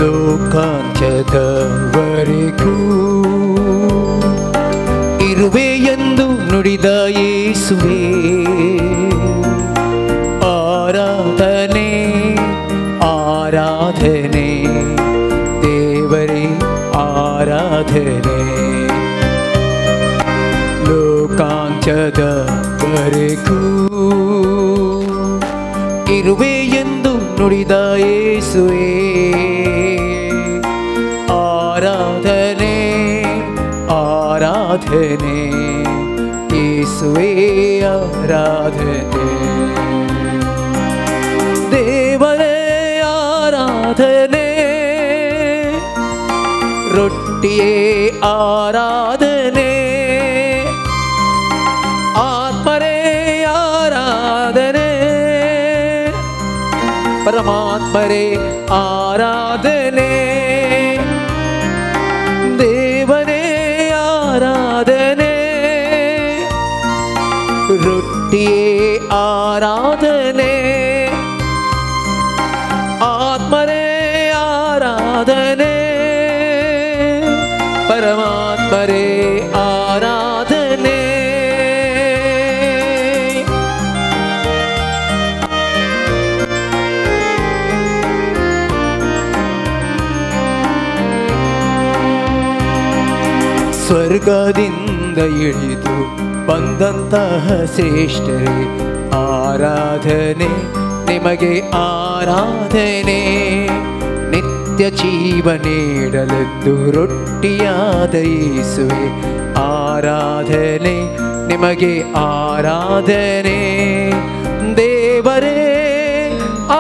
ಲೋಕಾಂತ್ಯದವರೆಗೂ ಇರುವೆ ಎಂದು ನುಡಿದ ಯೇಸುವೇ ಆರಾಧನೆ ಆರಾಧನೆ ದೇವರೇ ಆರಾಧನೆ ಲೋಕಾಂತ್ಯದವರೆಗೂ ಇರುವೆ ಎಂದು ನುಡಿದ ಯೇಸುವೇ ಆರಾಧನೆ ಆರಾಧನೆ ಯೇಸುವೇ ಆರಾಧನೆ ದೇವರೇ ಆರಾಧನೆ ರೊಟ್ಟಿಯೇ ಆರಾಧನೆ ಆತ್ಮರೇ ಆರಾಧನೆ ಪರಮಾತ್ಮರೇ ಆರಾಧನೆ ದೇವನೇ ಆರಾಧನೆ ರೊಟ್ಟಿಯೇ ಆರಾಧನೆ ಆತ್ಮರೇ ಆರಾಧನೆ ಪರಮಾತ್ಮರೇ ಆರಾಧನೆ ಸ್ವರ್ಗದಿಂದ ಇಳಿದು ಬಂದಂತಹ ಶ್ರೇಷ್ಠರೇ ಆರಾಧನೆ ನಿಮಗೆ ಆರಾಧನೆ ನಿತ್ಯ ಜೀವ ನೀಡಲೆಂದು ರೊಟ್ಟಿಯಾದ ಯೇಸುವೆ ಆರಾಧನೆ ನಿಮಗೆ ಆರಾಧನೆ ದೇವರೇ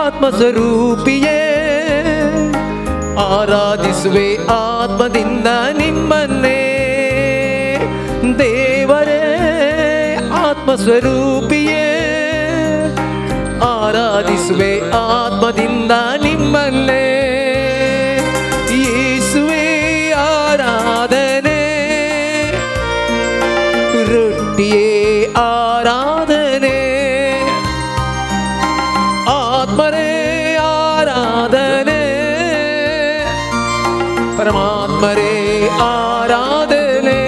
ಆತ್ಮಸ್ವರೂಪಿಯೇ ಆರಾಧಿಸುವೆ ಆತ್ಮದಿಂದ ನಿಮ್ಮನ್ನೇ ದೇವರೇ ಆತ್ಮಸ್ವರೂಪಿಯೇ ಆರಾಧಿಸುವೆ ಆತ್ಮದಿಂದ ನಿಮ್ಮನ್ನೇ ಯೇಸುವೇ ಆರಾಧನೆ ರೊಟ್ಟಿಯೇ ಆರಾಧನೆ ಆತ್ಮರೇ ಆರಾಧನೆ ಪರಮಾತ್ಮರೇ ಆರಾಧನೆ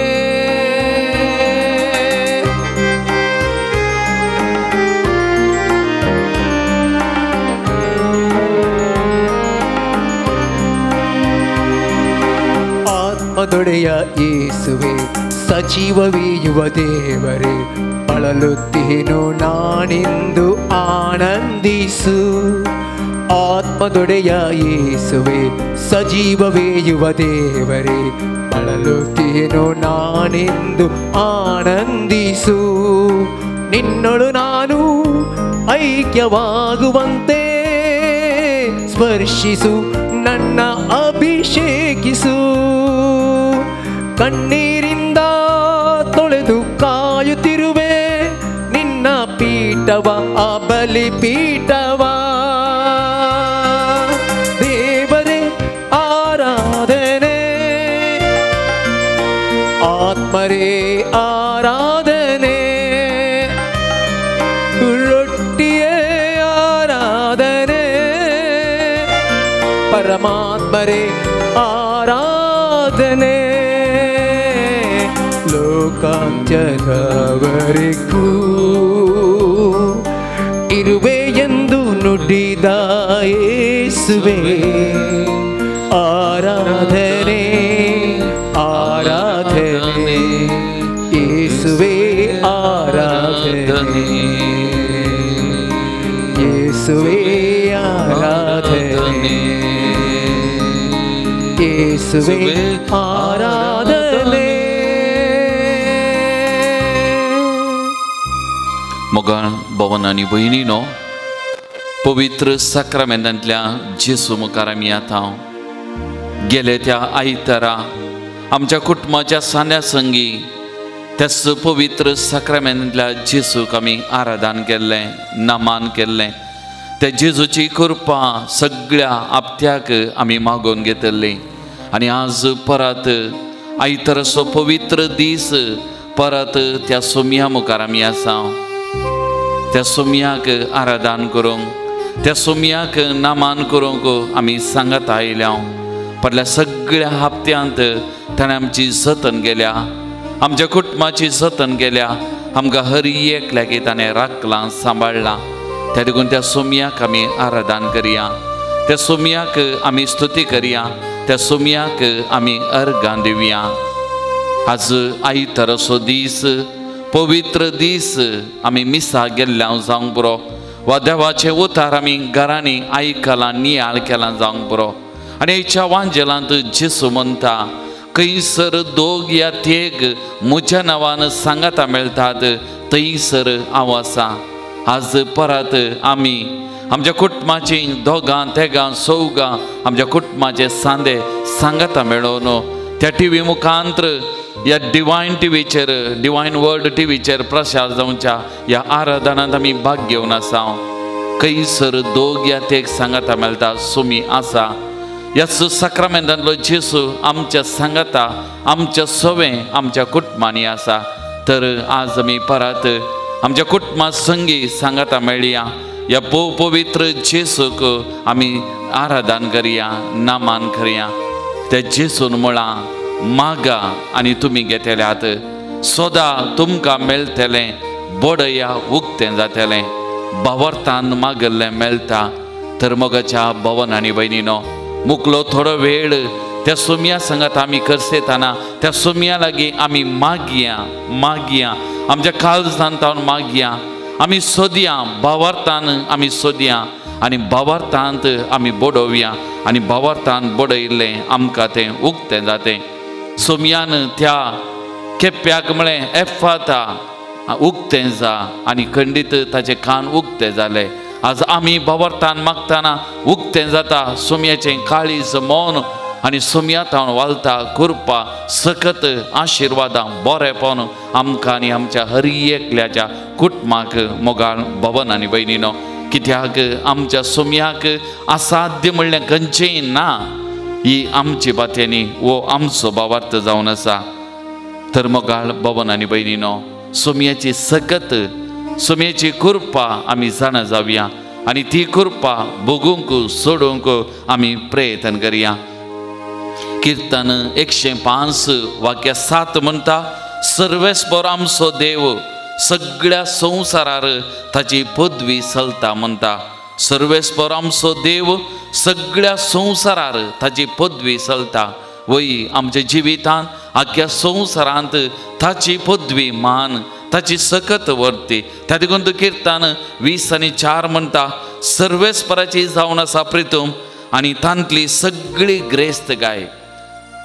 ಆತ್ಮದೊಡೆಯ ಯೇಸುವೆ ಸಜೀವವೀಯುವ ದೇವರೇ ಬಳಲುತ್ತೇನು ನಾನೆಂದು ಆನಂದಿಸು ಆತ್ಮದೊಡೆಯ ಯೇಸುವೆ ಸಜೀವವೇಯುವ ದೇವರೇ ಬಳಲುತ್ತೇನು ನಾನೆಂದು ಆನಂದಿಸು ನಿನ್ನೊಳು ನಾನು ಐಕ್ಯವಾಗುವಂತೆ ಸ್ಪರ್ಶಿಸು ನನ್ನ ಅಭಿಷೇಕಿಸು ಕಣ್ಣೀರಿಂದ ತೊಳೆದು ಕಾಯುತ್ತಿರುವೆ ನಿನ್ನ ಪೀಠವ ಆ ಬಲಿಪೀಠವ ದೇವರೇ ಆರಾಧನೆ ಆತ್ಮರೇ ಆರಾಧನೆ ರೊಟ್ಟಿಯೇ ಆರಾಧನೆ ಪರಮಾತ್ಮರೇ ಆರಾಧನೆ ಲೋಕಾಂತ್ಯದವರೆಗೂ ಇರುವೆ ಎಂದು ನುಡಿದ ಯೇಸುವೆ ಆರಾಧನೆ ಆರಾಧನೆ ಯೇಸುವೆ ಆರಾಧನೆ ಯೇಸುವೆ ಆರಾಧನೆ ಯೇಸುವೆ ಆರಾಧನೆ मोगाळ भवन आनी भयणीनो पवित्र साक्रामेंतांतल्या जेसू मुखार आमी येता गेले त्या आयतारा आमच्या कुटुंबाच्या सान्या संगी त्याच पवित्र साक्रामेंतांतल्या जेसूक आमी आराधन केल्लें नामान केल्लें त्या जेजूची कृपा सगळ्या आपत्याक आमी मागून घेतली आनी आज परत आयताराचो पवित्र दीस परत त्या सोम्या मुखार आमी आसा त्या सोम्याक आराधन करूंक त्या सोम्याक नामान करूंक आमी सांगत आयल्या फाटल्या सगळ्या हप्त्यांत ताणें आमची जतन केल्या, आमच्या कुटुंबाची जतन केल्या, आमकां हर एकल्याक ताणें राखलां सांबाळलां. त्या देखून त्या सोमयाक आमी आराधन करया, त्या सोमयाक आमी स्तुती करया, त्या सोमयाक आमी अर्गां दिवया. आज आयतार असो दीस, पवित्र दीस आमी मिसा गेल्ल्या जावंक पुरो, वा देवाचे उतार आमी घरांनी आयकलां नियाळ केलां जावंक पुरो. आनी हेच्या वांजेलांत जेसू म्हणटा, खंयसर दोग या तेग म्हज्या नांवान सांगाता मेळटात थंयसर हांव आसा. आज परत आमी आमच्या कुटुंबाची दोगां तेगां चौगां आमच्या कुटुंबाचे सांदे सांगाता मेळोवन त्या टीव्ही मुखांतर, या डिवायन टीव्हीचेर, डिवायन वर्ल्ड टीव्हीचेर प्रसार जावच्या ह्या आराधनांत आमी भाग घेवन आसा. खंयसर दोग या तेग सांगाता मेळटा सोमी आसा. ह्या सक्रामेंतांतलो जेसू आमच्या सांगाता, आमच्या सवें, आमच्या कुटुंबांनी आसा. तर आज आमी परत आमच्या कुटुंबा संगी सांगाता मेळया. ह्या पवित्र जेसूक आमी आराधन करया, नामान करया. त्या जेसून म्हळां, मागा आनी तुमी घेतल्यात, सदां तुमकां मेळटलें, बडया उक्तें जातलें. भावार्थान मागल्लें मेळटा. तर मोगाच्या भवन आनी भयणीनो, मुकलो थोडो वेळ त्या सोमया सांगात आमी करसेताना त्या सोमया लागीं आमी मागया, आमच्या काळजांत मागया, आमी सोदया, भावार्थान आमी सोदया, आनी भावार्थांत आमी बडोवया, आनी भावार्थान बडयल्लें आमकां तें उक्तें जातें. सोमयान त्या केप्याक म्हळें एफाता, उक्तें जा, आनी खंडीत ताचे कान उक्ते जाले. आज आमी भावार्थान मागतना उक्तें जाता सोमयाचें काळीज मौन, आनी सोमयात हांव वालता कृपा सकत आशिर्वादां बरेंपण आमकां आनी आमच्या हर एकल्याच्या कुटुंबाक मोगाळ भवन आनी भयणीनो. कित्याक आमच्या सोमयाक असाध्य म्हणलें खंयचेंय ना. ही आमची बातेंनी वो आमचो भावार्थ जावन आसा. तर मोगाळ भवन आनी भयणीनो, सोमयाची सकत, सोमयाची कृपा आमी जाणा जावया, आनी ती कृपा भोगूंक सोडूंक आमी प्रयत्न करया. कीर्तन 105 वाक्य 7 म्हणटा, सर्वेस्पर आमचो देव सगळ्या संवसारार ताची पदवी चलता म्हणटा. सर्वेस्पर आमचो देव सगळ्या संवसारार ताची पदवी चलता. वय आमच्या जिवितांत आख्या संवसारांत ताची पदवी मान, ताची सकत वर्ती. त्या देखून कीर्तन 20:4 म्हणटा, सर्वेस्पराची जावन आसा प्रितूम, आनी तांतली सगळी ग्रेस्त गाय.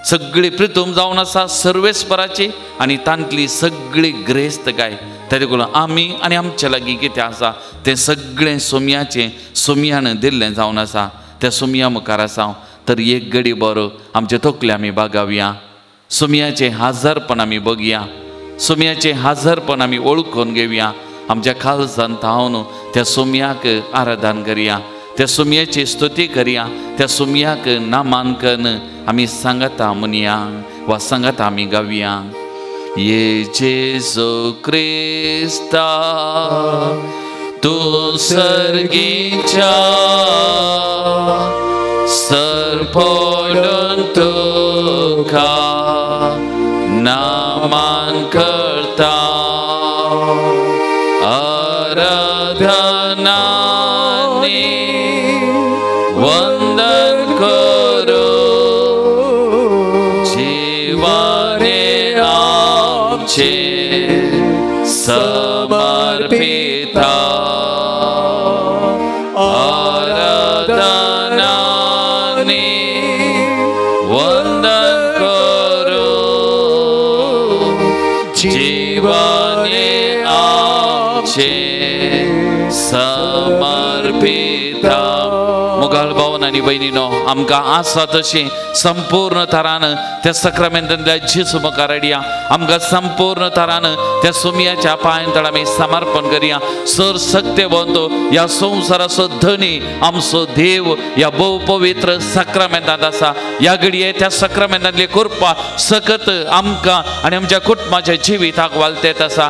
सगळी प्रितूम जावन आसा सर्वेस्पराची, आनी तांतली सगळी ग्रेस्त गाय. त्या देखून आमी आनी आमचे लागीं कितें आसा तें सगळें सोमयाचें, सोमयान दिल्लें जावन आसा. त्या सोमया मुखार आसा. तर एक घडी बरो आमचे तकले आमी बागावया, सोमयाचें हाजरपण आमी बगया, सोमयाचें हाजरपण आमी ओळखून घेवया. आमच्या काळजांत थावन त्या सोमयाक आराधन करया, त्या सोमयाची स्तुती करया, त्या सोमयाक नामांकन आमी सांगता म्हणया वा सांगता आमी गावया. ये जेजू क्रिस्ता तू सर्गीच्या सरपडून तुका नामान करता, आराधनानी वंदन करू, जीवाने आमचे समर्पिता. जीवाने आमचे समर्पिता. मुगाळ भवन आनी भयणीनो, आमकां आसा तशी संपूर्ण तरान त्या सक्रामेंतांतल्या जेजू मुखार हाडया. आमकां संपूर्ण तरान त्या सोमयाच्या पांयां आमी समर्पण करया. सर सत्यवंत ह्या संवसाराचो धनी आमचो देव ह्या भोव पवित्र सक्रामेंतांत आसा. ह्या घडये त्या सक्रामेंतांतली कृपा सकत आमकां आनी आमच्या कुटुंबाच्या जिविताक वालतेत आसा.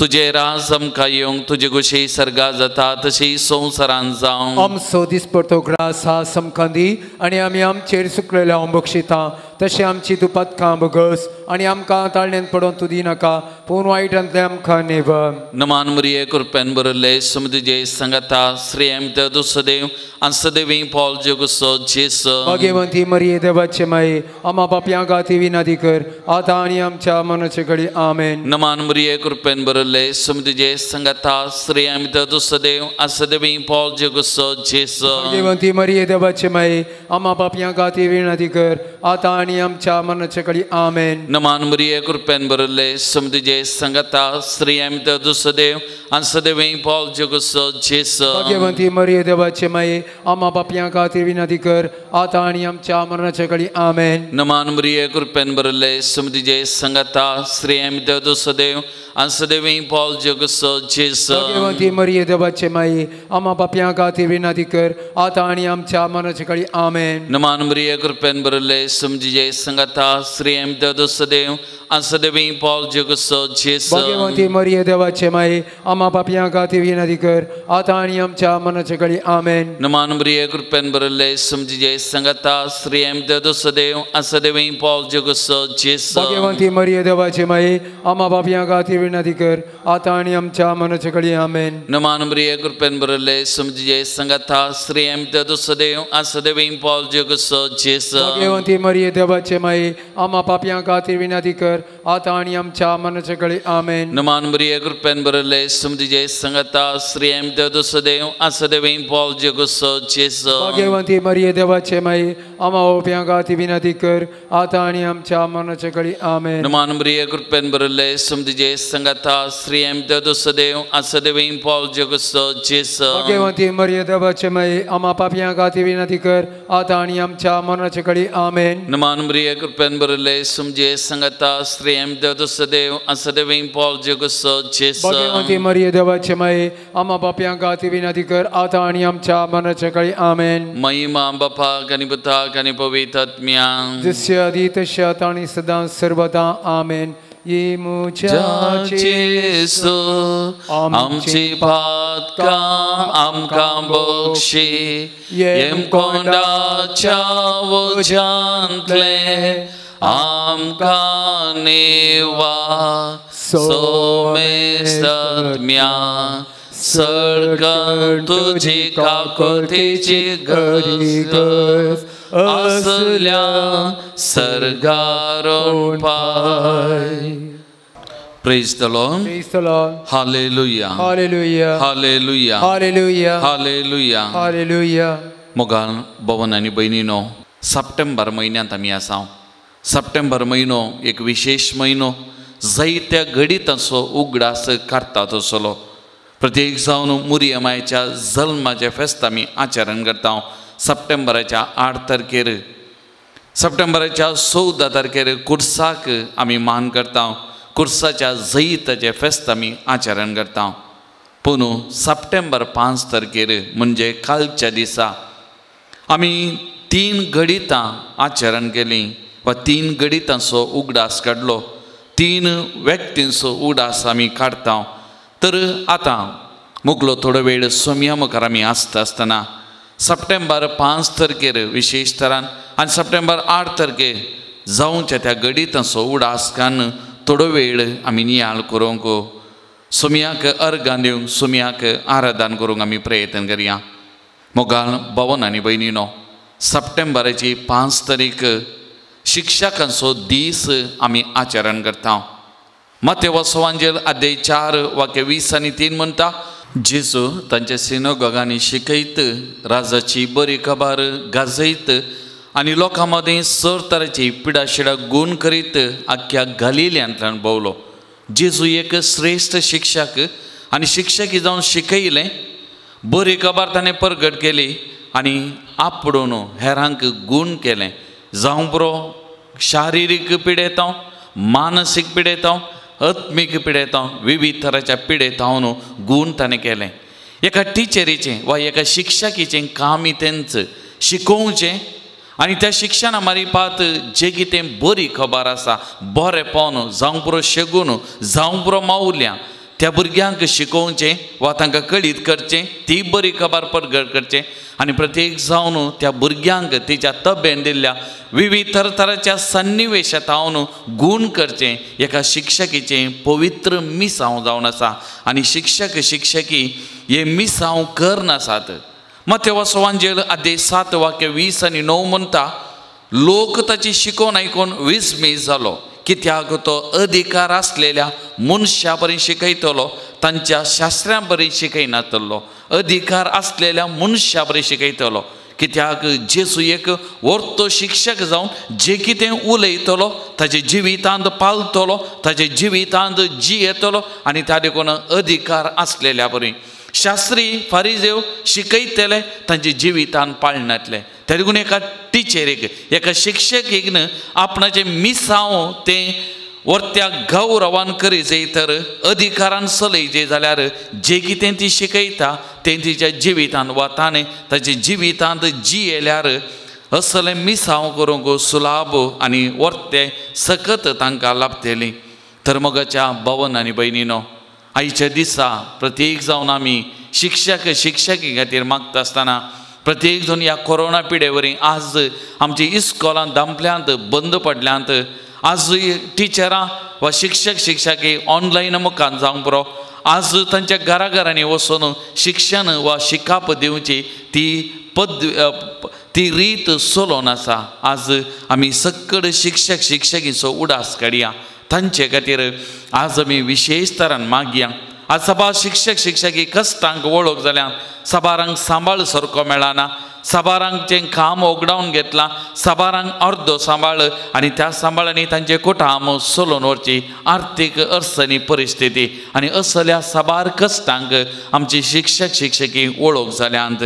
तुझे राज आमकां येवंक तुजे कुशी सर्गा जाता तशी संवसारांत जावं आमचो दिसपडतो ग्रास आज आमकां दी आनी आमी आमचेर सुकलेल्या बक्षिता तशें आमची दुपातकां बगस आनी आमकां ताळण्यांत पडोवन तूं दिनाका पूण वायटांतले आमकां नेव नमान मरिये कृपेन बरले समुद्रजे संगता श्रेयम ते दुसदेव अंसदेवी पॉल जगुसो जेस भाग्यवंती मरिये देवाचे माये आम्हा पापयां गाती विनादी कर आतां आनी आमच्या मनाचे घडी आमेन नमान मरिये कृपेन बरले समुद्रजे संगता श्रेयम ते दुसदेव अंसदेवी पॉल जगुसो जेस भाग्यवंती मरिये देवाचे माये आम्हा पापयां गाती विनादी कर आतां आनी आमच्या मनाचे घडी आमेन नमान मरिये कृपेन बरले समुद्रजे संगता श्रेयम ते दुसदेव अंसदेवी पॉल जगुसो जेस भाग्यवंती मरिये देवाचे माये आम्हा पापयां गाती विनादी कर आतां आनी आमच्या मरणाच्या घडी आमेन नमान मरिये कृपेन बरले समुद्रजे संगता श्रेयम ते दुसदेव अंसदेवी पॉल जगुसो जेस भाग्यवंती मरिये देवाचे माये आम्हा पापयां गाती विनादी कर आतां आनी आमच्या मरणाच्या घडी आमेन नमान मरिये कृपेन बरले समुद्रजे संगता श्रेयम ते दुसदेव अंसदेवी पॉल जगुसो जेस भाग्यवंती मरिये देवाचे माये आम्हा पापयां गाती विनादी कर आतां आनी आमच्या मरणाच्या घडी आमेन नमान मरिये कृपेन बरले समुद्रजे संगता श्रेयम ते दुसदेव अंसदेवी पॉल जगुसो जेस भाग्यवंती मरिये देवाचे माये आम्हा पापयां गाती विनादी कर आतां आनी आमच्या मरणाच्या घडी आमेन नमान मरिये कृपेन बरले समुद्रजे संगता श्रेयम ते दुसदेव अंसदेवी पॉल जगुसो जेस भाग्यवंती मरिये देवाचे माये आम्हा पापयां गाती विनादी कर आतां आनी आमच्या मरणाच्या घडी आमेन नमान मरिये कृपेन बरले समुद्रजे संगता श्रेयम ते दुसदेव अंसदेवी पॉल जगुसो जेस भाग्यवंती मरिये देवाचे माये आम्हा पापयां गाती विनादी कर आतां आनी आमच्या मरणाच्या घडी आमेन नमान मरिये कृपेन बरले समुद्रजे संगता श्रेयम ते दुसदेव अंसदेवी पॉल जगुसो जेस भाग्यवंती मरिये देवाचे माये आम्हा पापयां गाती विनादी कर आतां आनी आमच्या मरणाच्या घडी आमेन नमान मरिये कृपेन बरले समुद्रजे संगता श्रेयम ते दुसदेव अंसदेवी पॉल जगुसो जेस भाग्यवंती मरिये देवाचे माये आम्हा पापयां गाती विनादी कर आतां आनी आमच्या मरणाच्या घडी आमेन महिमा बापाक आनी पुताक आनी पवित्र आत्म्याक जशें आदी तशें आतां आनी सदां सर्वदा आमेन ये मुझ्या जेसू आमची पातकां आमकां बक्षी येम कोंडाच्या वोजांतले आमकां नेवा सोमेस्तम्या सर्गन तुजी काकोतीची गरज असल्या सर्गारोण पाय Praise the Lord. Praise the Lord. Hallelujah. Hallelujah. Hallelujah. Hallelujah. Hallelujah. Hallelujah. मोगाल भवन आनी भयणीनो सप्टेंबर म्हयन्यांत आमी आसा सप्टेंबर म्हयनो एक विशेष म्हयनो जायत्या घडीतांचो उगडास काडटा तसलो प्रत्येक जावन मुरियमायच्या जल्माचे फेस्त आमी आचरण करता सप्टेंबराच्या 8 तारखेर सप्टेंबराच्या 14 तारखेर कुर्साक आमी मान करता कुर्साच्या जैताचे फेस्त आमी आचरण करता पूण सप्टेंबर 5 तारखेर म्हणजे कालच्या दिसा आमी 3 गडितां आचरण केलीं वा 3 गडितांचो उगडास काडलो 3 व्यक्तींचो उगडास आमी काडटा तर आतां मुगलो थोडो वेळ सोम्या मुखार आमी आसता आसतना सप्टेंबर 5 तारखेर विशेश तरान आनी सप्टेंबर 8 तारखेर जावच्या त्या गडितांचो उगडासकान थोडो वेळ आमी नियाळ करूंक सोम्याक अर्गां दिवंक सोम्याक आराधन करूंक आमी प्रयत्न करया मोगाल भवन आनी भयणीनो सप्टेंबराची 5 तारीख शिक्षकांचो दीस आमी आचरण करता मत्तेव वांजेल अध्याय 4 वाक्य 20 आनी 3 म्हणटा जेजू तांच्या सिनोगोगांनी शिकयत राजाची बरी खबर गाजयत आनी लोकां मदें सर तरेची पिडाशिडा गूण करीत आख्या गलिल्यांतल्यान भोंवलो जेजू एक श्रेश्ठ शिक्षक आनी शिक्षकी जावन शिकयलें बरी खबर ताणें परगट केली आनी आपडून हेरांक गूण केलें जावं बरो शारिरीक पिडेतांव मानसीक पिडेतांव आत्मीक पिडेतांव विविध तरांच्या पिडेतांवन गूण ताणें केलें एका टिचरीचें वा एका शिक्षकीचें काम तेंच शिकोवचें आनी त्या शिक्षणा मारिपात जें कितें बरी खबर आसा बरेंपण जावं पुरो शेगून जावं पुरो मावुल्यां त्या भुरग्यांक शिकोवचें वा तांकां कळीत करचें, ती बरी खबर प्रगट करचें आनी प्रत्येक जावन त्या भुरग्यांक तिच्या तब्येन दिल्ल्या विविध तरातरांच्या सन्निवेशांत गूण करचें एका शिक्षकीचें पवित्र मिसांव जावन आसा. आनी शिक्षकी हे मिसांव करनासात. मत्तेव सुवांजेल अध्याय 7 वाक्य 20 आनी 9 म्हणटा, लोक ताची शिकोवन आयकून विस्मीत जालो, कित्याक तो अधिकार आसलेल्या मनशा बरें शिकयतलो, तांच्या शास्त्रां बरें शिकयनातलो. अधिकार आसलेल्या मनशा बरें शिकयतलो, कित्याक जेजू एक वर्तो शिक्षक जावन जे कितें उलयतलो ताचे जिवितांत पालतलो, ताचे जिवितांत जियेतलो आनी त्या देखून अधिकार आसलेल्या बरें. शास्त्री फारिजेव शिकयतले तांचे जिवितांत पाळनातले. त्या देखून एका टिचरीक एका शिक्षकीक आपणाचें मिसांव तें वर्त्या गौरवान करीत तर अधिकारान चलयचे जाल्यार जे कितें ती शिकयता तें तिच्या जिवितांत वा ताणें ताचे जिवितांत जियेल्यार असलें मिसांव करूंक सुलाभ आनी वर्ते सकत तांकां लाभतली. तर मोगाच्या भवन आनी भयणीनो, आयच्या दिसा प्रत्येक जावन आमी शिक्षकी खातीर मागता आसतना प्रत्येक जण ह्या कोरोना पिडे वरी आज आमची इस्कॉलां दामल्यांत बंद पडल्यांत. आज टिचरां वा शिक्षकी ऑनलायन मुखार जावंक पुरो. आज तांच्या घराघरांनी वचून शिक्षण वा शिकाप दिवची ती रीत चलोवन आसा. आज आमी सक्कड शिक्षकीचो उडास काडया. तांचे खातीर आज आमी विशेश तरान मागया. आज सभा शिक्षकी कश्टांक वळख जाल्यान साबारांक सांबाळ सारको मेळना. साबारांचें काम उगडावन घेतलां. साबारांक अर्दो सांबाळ आनी त्या सांबाळांनी तांचे कुटाम चलोवन व्हरची आर्थीक अडचणी परिस्थिती आनी असल्या साबार कश्टांक आमची शिक्षकी वळख जाल्यांत.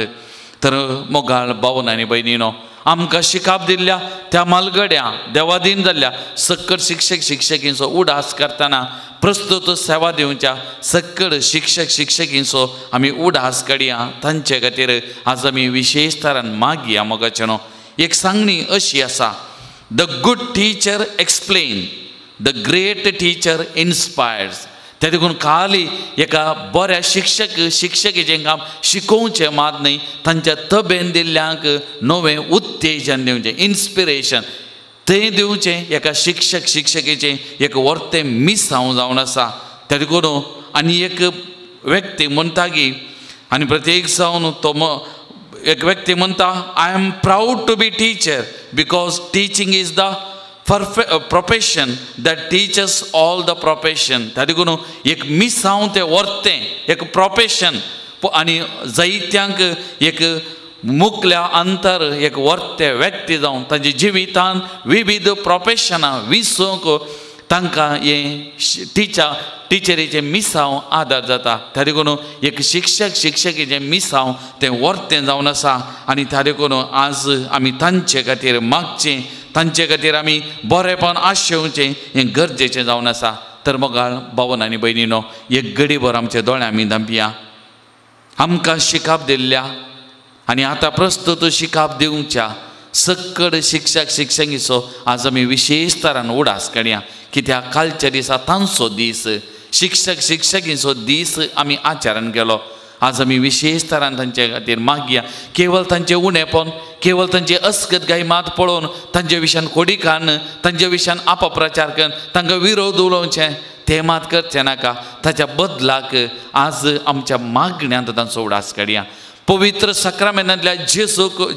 तर मोगाळ भावन आनी भयणीनो, आमकां शिकाप दिल्ल्या त्या मालगड्या देवादीन जाल्ल्या सक्कड शिक्षकीचो उडास करतना प्रस्तुत सेवा दिवच्या सक्कड शिक्षकीचो आमी उडास काडया. तांचे खातीर आज आमी विशेश तरान मागया. मोगाचेनो एक सांगणी अशी आसा, the good teacher explain, the great teacher inspires. त्या देखून खाली एका बऱ्या शिक्षकीचें काम शिकोवचें मात न्ही, तांच्या तबेन दिल्ल्यांक नवें उत्तेजन दिवचें, इन्स्पिरेशन तें दिवचें. एका शिक्षकीचें एक वर्तें मिसांव जावन आसा. त्या देखून आनी एक व्यक्ती म्हणटा की, आनी प्रत्येक जावन तो एक व्यक्ती म्हणटा, I am proud to be teacher because teaching is the profession that teachers all the profession. त्या देखून एक मिसांव तें वर्तें एक प्रोफेशन आनी जायत्यांक एक मुखल्या अंतर एक वर्ते व्यक्ती जावन तांच्या जिवितांत विविध प्रोफेशनां विसोवंक तांकां हें टिचरीचें मिसांव आदार जाता. त्या देखून एक शिक्षकीचें मिसांव तें वर्तें जावन आसा. आनी त्या देखून आज आमी तांचे खातीर मागचें, तांचे खातीर आमी बरेपण आशेवचें हें गरजेचें जावन आसा. तर मोगाळ भावन आनी भयणीनो, एक घडीभर आमच्या दोळ्यां आमी धांपया. आमकां शिकाप दिल्ल्या आनी आतां प्रस्तुत शिकाप दिवच्या सक्कड शिक्षकीचो आज आमी विशेश तरान उडास काडया. कित्याक कालच्या दिसा तांचो दीस शिक्षकीचो दीस आमी आचरण केलो. आज आमी विशेष तरान तांचे खातीर मागया. केवळ तांचें उणेपण, केवळ तांचे अस्गत गायमात पळोवन तांचे विशयान खोडीकान, तांचे विशयान अपप्रचार करून तांकां विरोध उलोवचें तें मात करचें नाका. ताच्या बदलाक आज आमच्या मागण्यांत तांचो उडास काडया. पवित्र सक्रामेंतांतल्या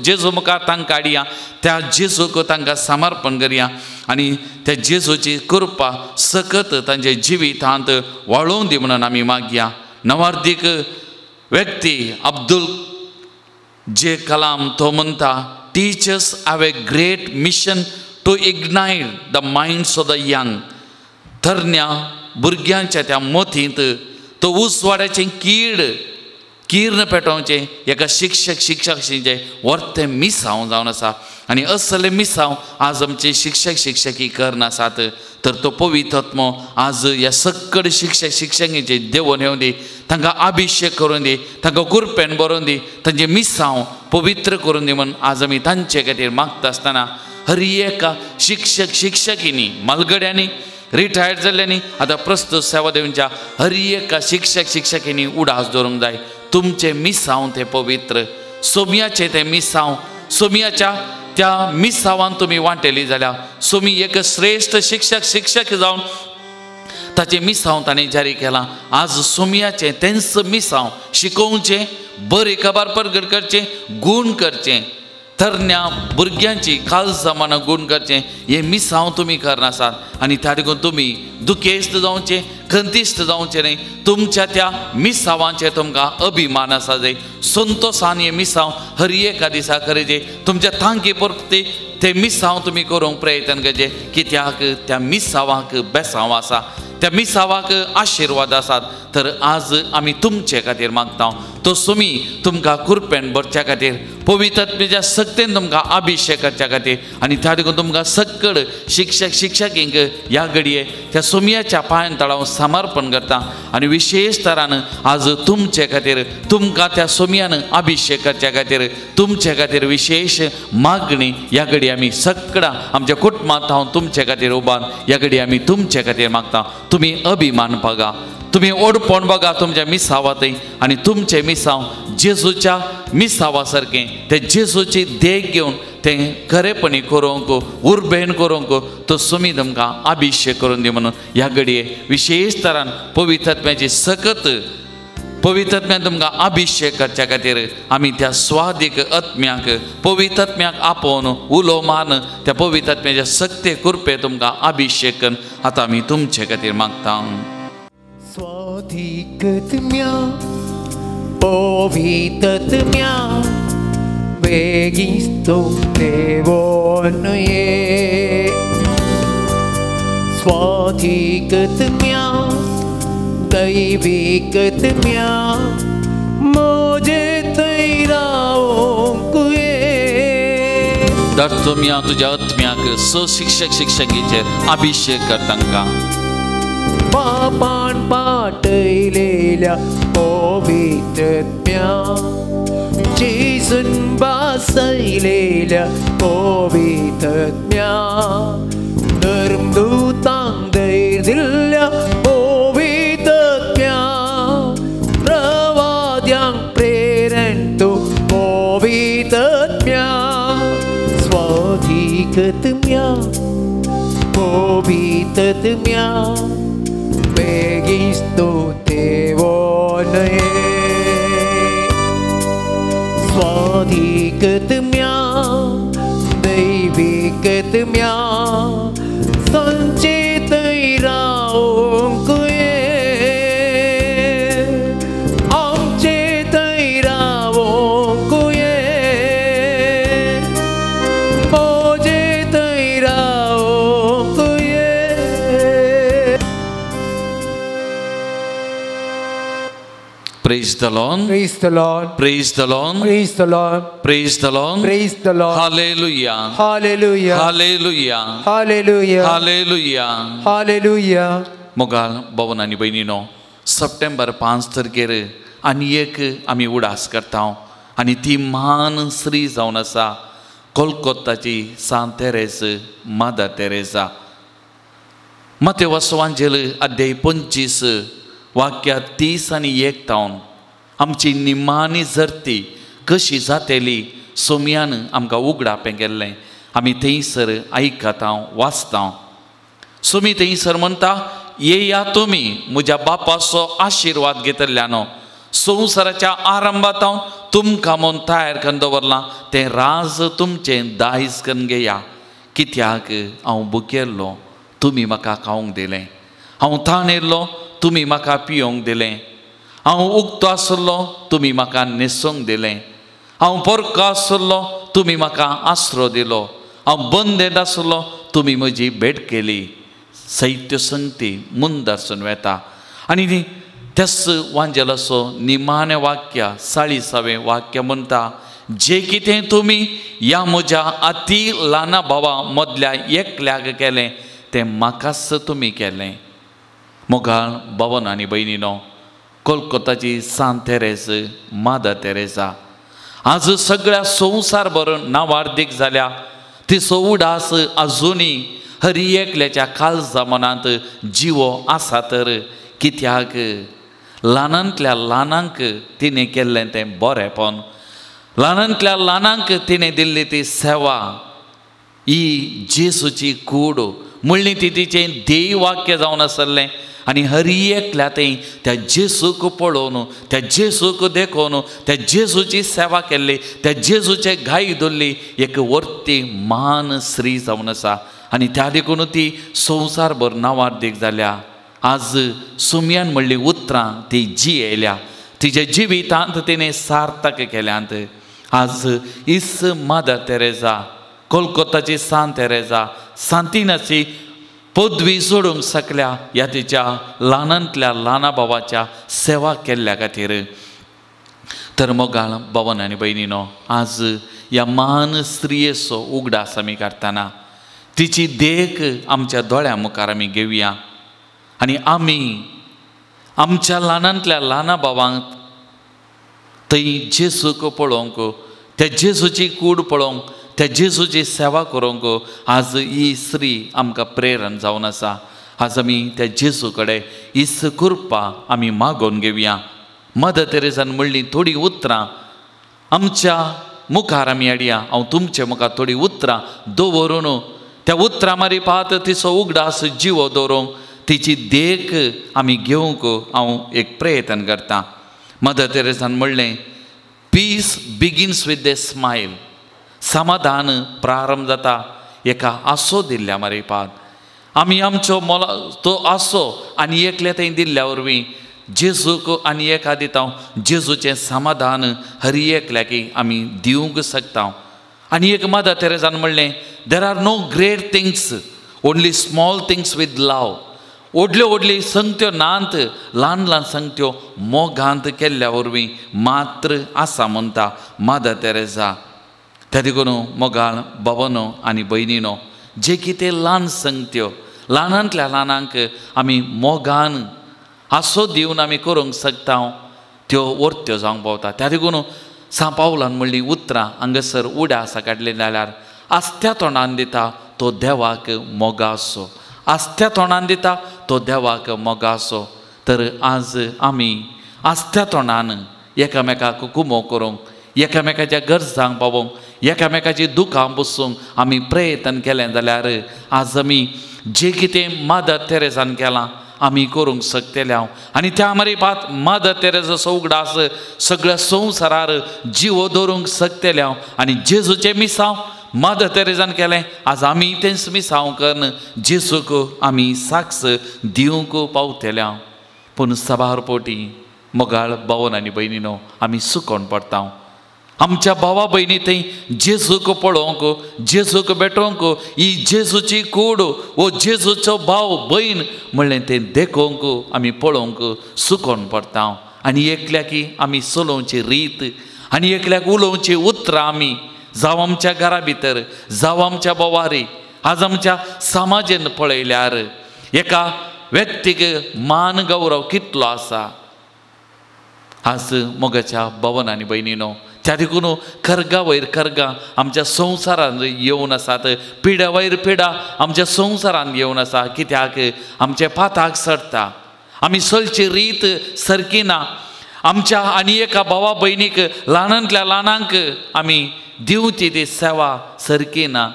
जेजू मुखार तांकां काडया. त्या जेजूक तांकां समर्पण करया आनी त्या जेजूची कृपा सकत तांच्या जिवितांत वाळोवन दी म्हणून आमी मागया. नवार्दीक व्यक्ती अब्दुल जे कलाम तो म्हणटा, teachers have a great mission to ignite the minds of the young. तरण्या भुरग्यांच्या त्या मतींत तो उसवाड्याचें कीर्ण पेटोवचें एका शिक्षकीचें वर्तें मिसांव जावन आसा. आनी असलें मिसांव आज आमचे शिक्षकी करनासात. तर तो पवित्र आत्मो आज ह्या सक्कड शिक्षकीचे देवून येवं दी. तांकां अभिशेक करून दी, तांकां कुरपेन बरोवन दी, तांचे मिसांव पवित्र करून दी म्हूण आज आमी तांचे खातीर मागता आसतना हर एका शिक्षकिनी मालगड्यांनी रिटायर्ड जाल्ल्यांनी आतां प्रस्तुत सेवा देवच्या हर एका शिक्षक शिक्षकिनी उडास दवरूंक जाय. तुमचे मिसांव ते पवित्र, सोमयाचे ते मिसांव, सोमयाच्या त्या मिसांवान तुमी वांटेली जाल्यार सोमी एक श्रेष्ठ शिक्षक शिक्षक जावन ताचे मिसांव ताणें जारी केलां. आज सोमयाचे तेंच मिसांव शिकोवचें, बरें खबर प्रगट करचें, गूण करचें, तरण्या भुरग्यांची काल जमाना गूण करचें, हे मिसांव तुमी करनासात आनी त्या देखून तुमी दुखेस्त जावचें, खंतिस्त जावचें न्ही. तुमच्या त्या मिसांवांचेर तुमकां अभिमान आसा जाय. संतोशान हे मिसांव हर एका दिसा करचे. तुमच्या तांकी परती ते मिसांव तुमी करूंक प्रयत्न करचे, कित्याक त्या मिसांवाक बेसांव आसा, त्या मिसांवाक आशिर्वाद आसात. तर आज आमी तुमचे खातीर मागता, तो सोमी तुमकां कुरपेन भरच्या खातीर, पवित्रतेच्या सक्तीन तुमकां अभिशेक करच्या खातीर आनी त्या देखून तुमकां सक्कड शिक्षक शिक्षकींक ह्या घडये त्या सोमयाच्या पांयां तळाव समर्पण करता. आनी विशेश तरान आज तुमचे खातीर, तुमकां त्या सोमयान अभिशेक करच्या खातीर, तुमचे खातीर विशेष मागणी ह्या घडी आमी सक्कडां आमच्या कुटुंबांत हांव तुमचे खातीर उबान ह्या घडी आमी तुमचे खातीर मागता. तुमी अभिमान बघा, तुम्ही ओडपण बघा तुमच्या मिसांवांतय आनी तुमचे मिसांव जेजूच्या मिसांवा सारकें, ते जेजूची देख घेवन तें खरेपणी करूंक, उर्बेन करूंक तो सोमी तुमकां अभिशेक करून दी म्हणून ह्या घडये विशेश तरान पवित्रत्म्याची सकत पवित्रत्म्यान तुमकां अभिशेक करच्या खातीर आमी त्या स्वादीक आत्म्याक पवित्रत्म्याक आपोवन उलो मान त्या पवित्रत्म्याच्या सक्ते कुरपे तुमकां अभिशेक करून आतां आमी तुमचे खातीर मागता. स्वाधिकत्म्या पवित्रत्म्या बेगिस्तो देवोन्नये, स्वाधिकत्म्या दैविकत्म्या मोजे तैरावोंक ये. दर्तम्या तुज्या आत्म्याक सो शिक्षक शिक्षकीचेर अभिशेक कर तांकां. पापान पाटयलेल्या पवित्रत्म्या, जेजून बासयलेल्या पवित्रत्म्या, धर्मदूतांक धैर्य दिल्ल्या पवित्रत्म्या, प्रवाद्यांक प्रेरण तूं पवित्रत्म्या, स्वाधिकत्म्या पवित्रत्म्या बेगिस्तो देवोन्नये, स्वाधिकत्म्या दैविकत्म्या संचेतय रावोंक ये, आमचेतय रावोंक ये, मोजेतय रावोंक ये. Praise the Lord. Praise the Lord. Praise the Lord. Praise the Lord. Praise the Lord. Praise the Lord. Hallelujah. Hallelujah. Hallelujah. Hallelujah. Hallelujah. Hallelujah. मोगाल भवन आनी भयणीनो, सप्टेंबर 5 तारखेर आनी एक आमी उडास करता आनी ती महान स्त्री जावन आसा कोलकाताची सांत तेरेस मादर तेरेसा. मत्तेव वाचोवांचेर अध्याय 25 वाक्या 30 आनी 1 आमची निमाणी जर्ती कशी जातेली सोमयान आमकां उगडापें केल्लें आमी थंयसर आयकता वाचता. सोमी थंयसर म्हणटा, येया तुमी म्हज्या बापाचो आशिर्वाद घेतल्यानो, संवसाराच्या आरंभात हांव तुमकां म्हूण तयार करून दवरलां तें राज तुमचें दायज करून घेया. कित्याक हांव भुकेल्लो तुमी म्हाका खावंक दिलें, हांव थाणेल्लो तुमी म्हाका पियोंक दिलें, हांव उक्तो आसलो तुमी म्हाका न्हेसोंक दिलें, हांव पोरको आसलो तुमी म्हाका आसरो दिलो, हांव बंदेंत आसलो तुमी म्हजी भेट केली. साहित्य संगती मुंदरसून वेता आनी तेच वांजेलाचो निमाणें वाक्य 40वें वाक्य म्हणटा, जे कितें तुमी ह्या म्हज्या अति ल्हान भावा मदल्या एकल्याक केलें तें म्हाकाच तुमी केलें. मोगाळ भवन आनी भयणीनो, कोलकाताची सांत तेरेस मादर तेरेसा आज सगळ्या संवसारभर नांवार्दीक जाल्या. तिचो उडास अजुनी हर एकल्याच्या काळजा मनांत जिवो आसा तर कित्याक ल्हानांतल्या ल्हानांक तिणें केल्लें तें बरेंपण, ल्हानांतल्या ल्हानांक तिणें दिल्ली ती सेवा, ही जेसूची कूड म्हणली ती तिचें ध्येय वाक्य जावन आसलें. आनी हर एकल्या त्या जेसूक पळोवन, त्या जेसूक देखून, त्या जेसूची सेवा केल्ली, त्या जेसूचे घाई धरली एक वर्ती मान स्त्री जावन आसा. आनी त्या देखून ती संवसारभर नांवार्दीक जाल्या. आज सुमयान म्हणली उतरां ती जी येयल्या, तिच्या जिवितांत तिणें सार्थक केल्यांत. आज इस मादर तेरेजा, कोलकाताची सांत तेरेजा, सांतिनाची पदवी सोडूंक शकल्या ह्या तिच्या ल्हानांतल्या ल्हाना भावाच्या सेवा केल्ल्या खातीर. तर मोगाळ भावन आनी भयणीनो, आज ह्या महान स्त्रियेचो उगडास आमी करतना तिची देख आमच्या दोळ्या मुखार आमी घेवया आनी आमी आमच्या ल्हानांतल्या ल्हाना भावांक थंय जेसूक पळोवंक, त्या जेसूची कूड पळोवंक, त्या जेसूची सेवा करूंक आज ही स्त्री आमकां प्रेरण जावन आसा. आज आमी त्या जेसू कडेन इस कृपा आमी मागोवन घेवया. मदर तेरेसान म्हणली थोडी उतरां आमच्या मुखार आमी हाडया. हांव तुमच्या मुखार थोडी उतरां दवरून त्या उतरां मारी पात तिचो उगडास जिवो दवरूंक, तिची देख आमी घेवंक हांव एक प्रयत्न करतां. मदर तेरेसान म्हणलें peace begins with the smile. समाधान प्रारंभ जाता एका आसो दिल्ल्या मारीपात. आमी आमचो मोला तो आसो आनी एकल्या थंय दिल्ल्या वरवीं जेसूक आनी एका दिता जेसूचें समाधान हर एकल्याक आमी दिवंक शकता. आनी एक मदर तेरेसान म्हणलें there are no great things, only small things with love. व्हडल्यो व्हडल्यो संगत्यो नात, ल्हान ल्हान संगत्यो मोगांत केल्ल्या वरवीं मात्र आसा म्हणटा मदर तेरेसा. त्या देखून मोगाळ भावनो आनी भयणीनो, जे कितें ल्हान संगत्यो ल्हानांतल्या ल्हानांक आमी मोगान आसो दिवन आमी करूंक शकता त्यो वर्त्यो जावंक पावता. त्या देखून सा पावलान म्हणली उतरां हांगासर उड्या आसा काडली जाल्यार आस्त्या तोंडान दिता तो देवाक मोगासो, आस्त्या तोंडान दिता तो देवाक मोगासो. तर आज आमी आस्त्या तोंडान एकामेकाक कुमो करूंक, एकामेकाच्या गरजांक पावोवंक, एकामेकाची दुखां बसूंक आमी प्रयत्न केलें जाल्यार आज आमी जे कितें मदर तेरेसान केलां आमी करूंक शकतले. आनी त्या मारीपात मदर तेरेसाचो उगडास सगळ्या संवसारार जिवो दवरूंक शकतले. आनी जेजूचें मिसांव मदर तेरेसान केलें, आज आमी तेंच मिसांव करून जेजूक आमी साक्ष दिवंक पावतले. पूण सभार पोटी मोगाळ भावन आनी भयणीनो, आमी सुकोवन पडटा. आमच्या भावा भयणी थंय जेजूक पळोवंक, जेजूक भेटोवंक, ही जेजूची कूड वो जेजूचो भाव भयण म्हणलें तें देखूंक आमी पळोवंक सुकोवन पडटा. आनी एकल्याक आमी चलोवची रीत आनी एकल्याक उलोवची उतरां आमी जावं आमच्या घरा भितर जावं आमच्या बोवारी आज आमच्या समाजान पळयल्यार एका व्यक्तीक मान गौरव कितलो आसा. आज मोगाच्या भावन आनी भयणीनो, त्या देखून कर्गा वयर कर्गा आमच्या संवसारांत येवन आसात, पिड्या वयर पिडा आमच्या संवसारांत येवन आसा. कित्याक आमचे पाताक सरता, आमी चलची रीत सारकी ना, आमच्या आनी एका भावा भयणीक ल्हानांतल्या ल्हानांक आमी दिवची ती सेवा सारकी ना.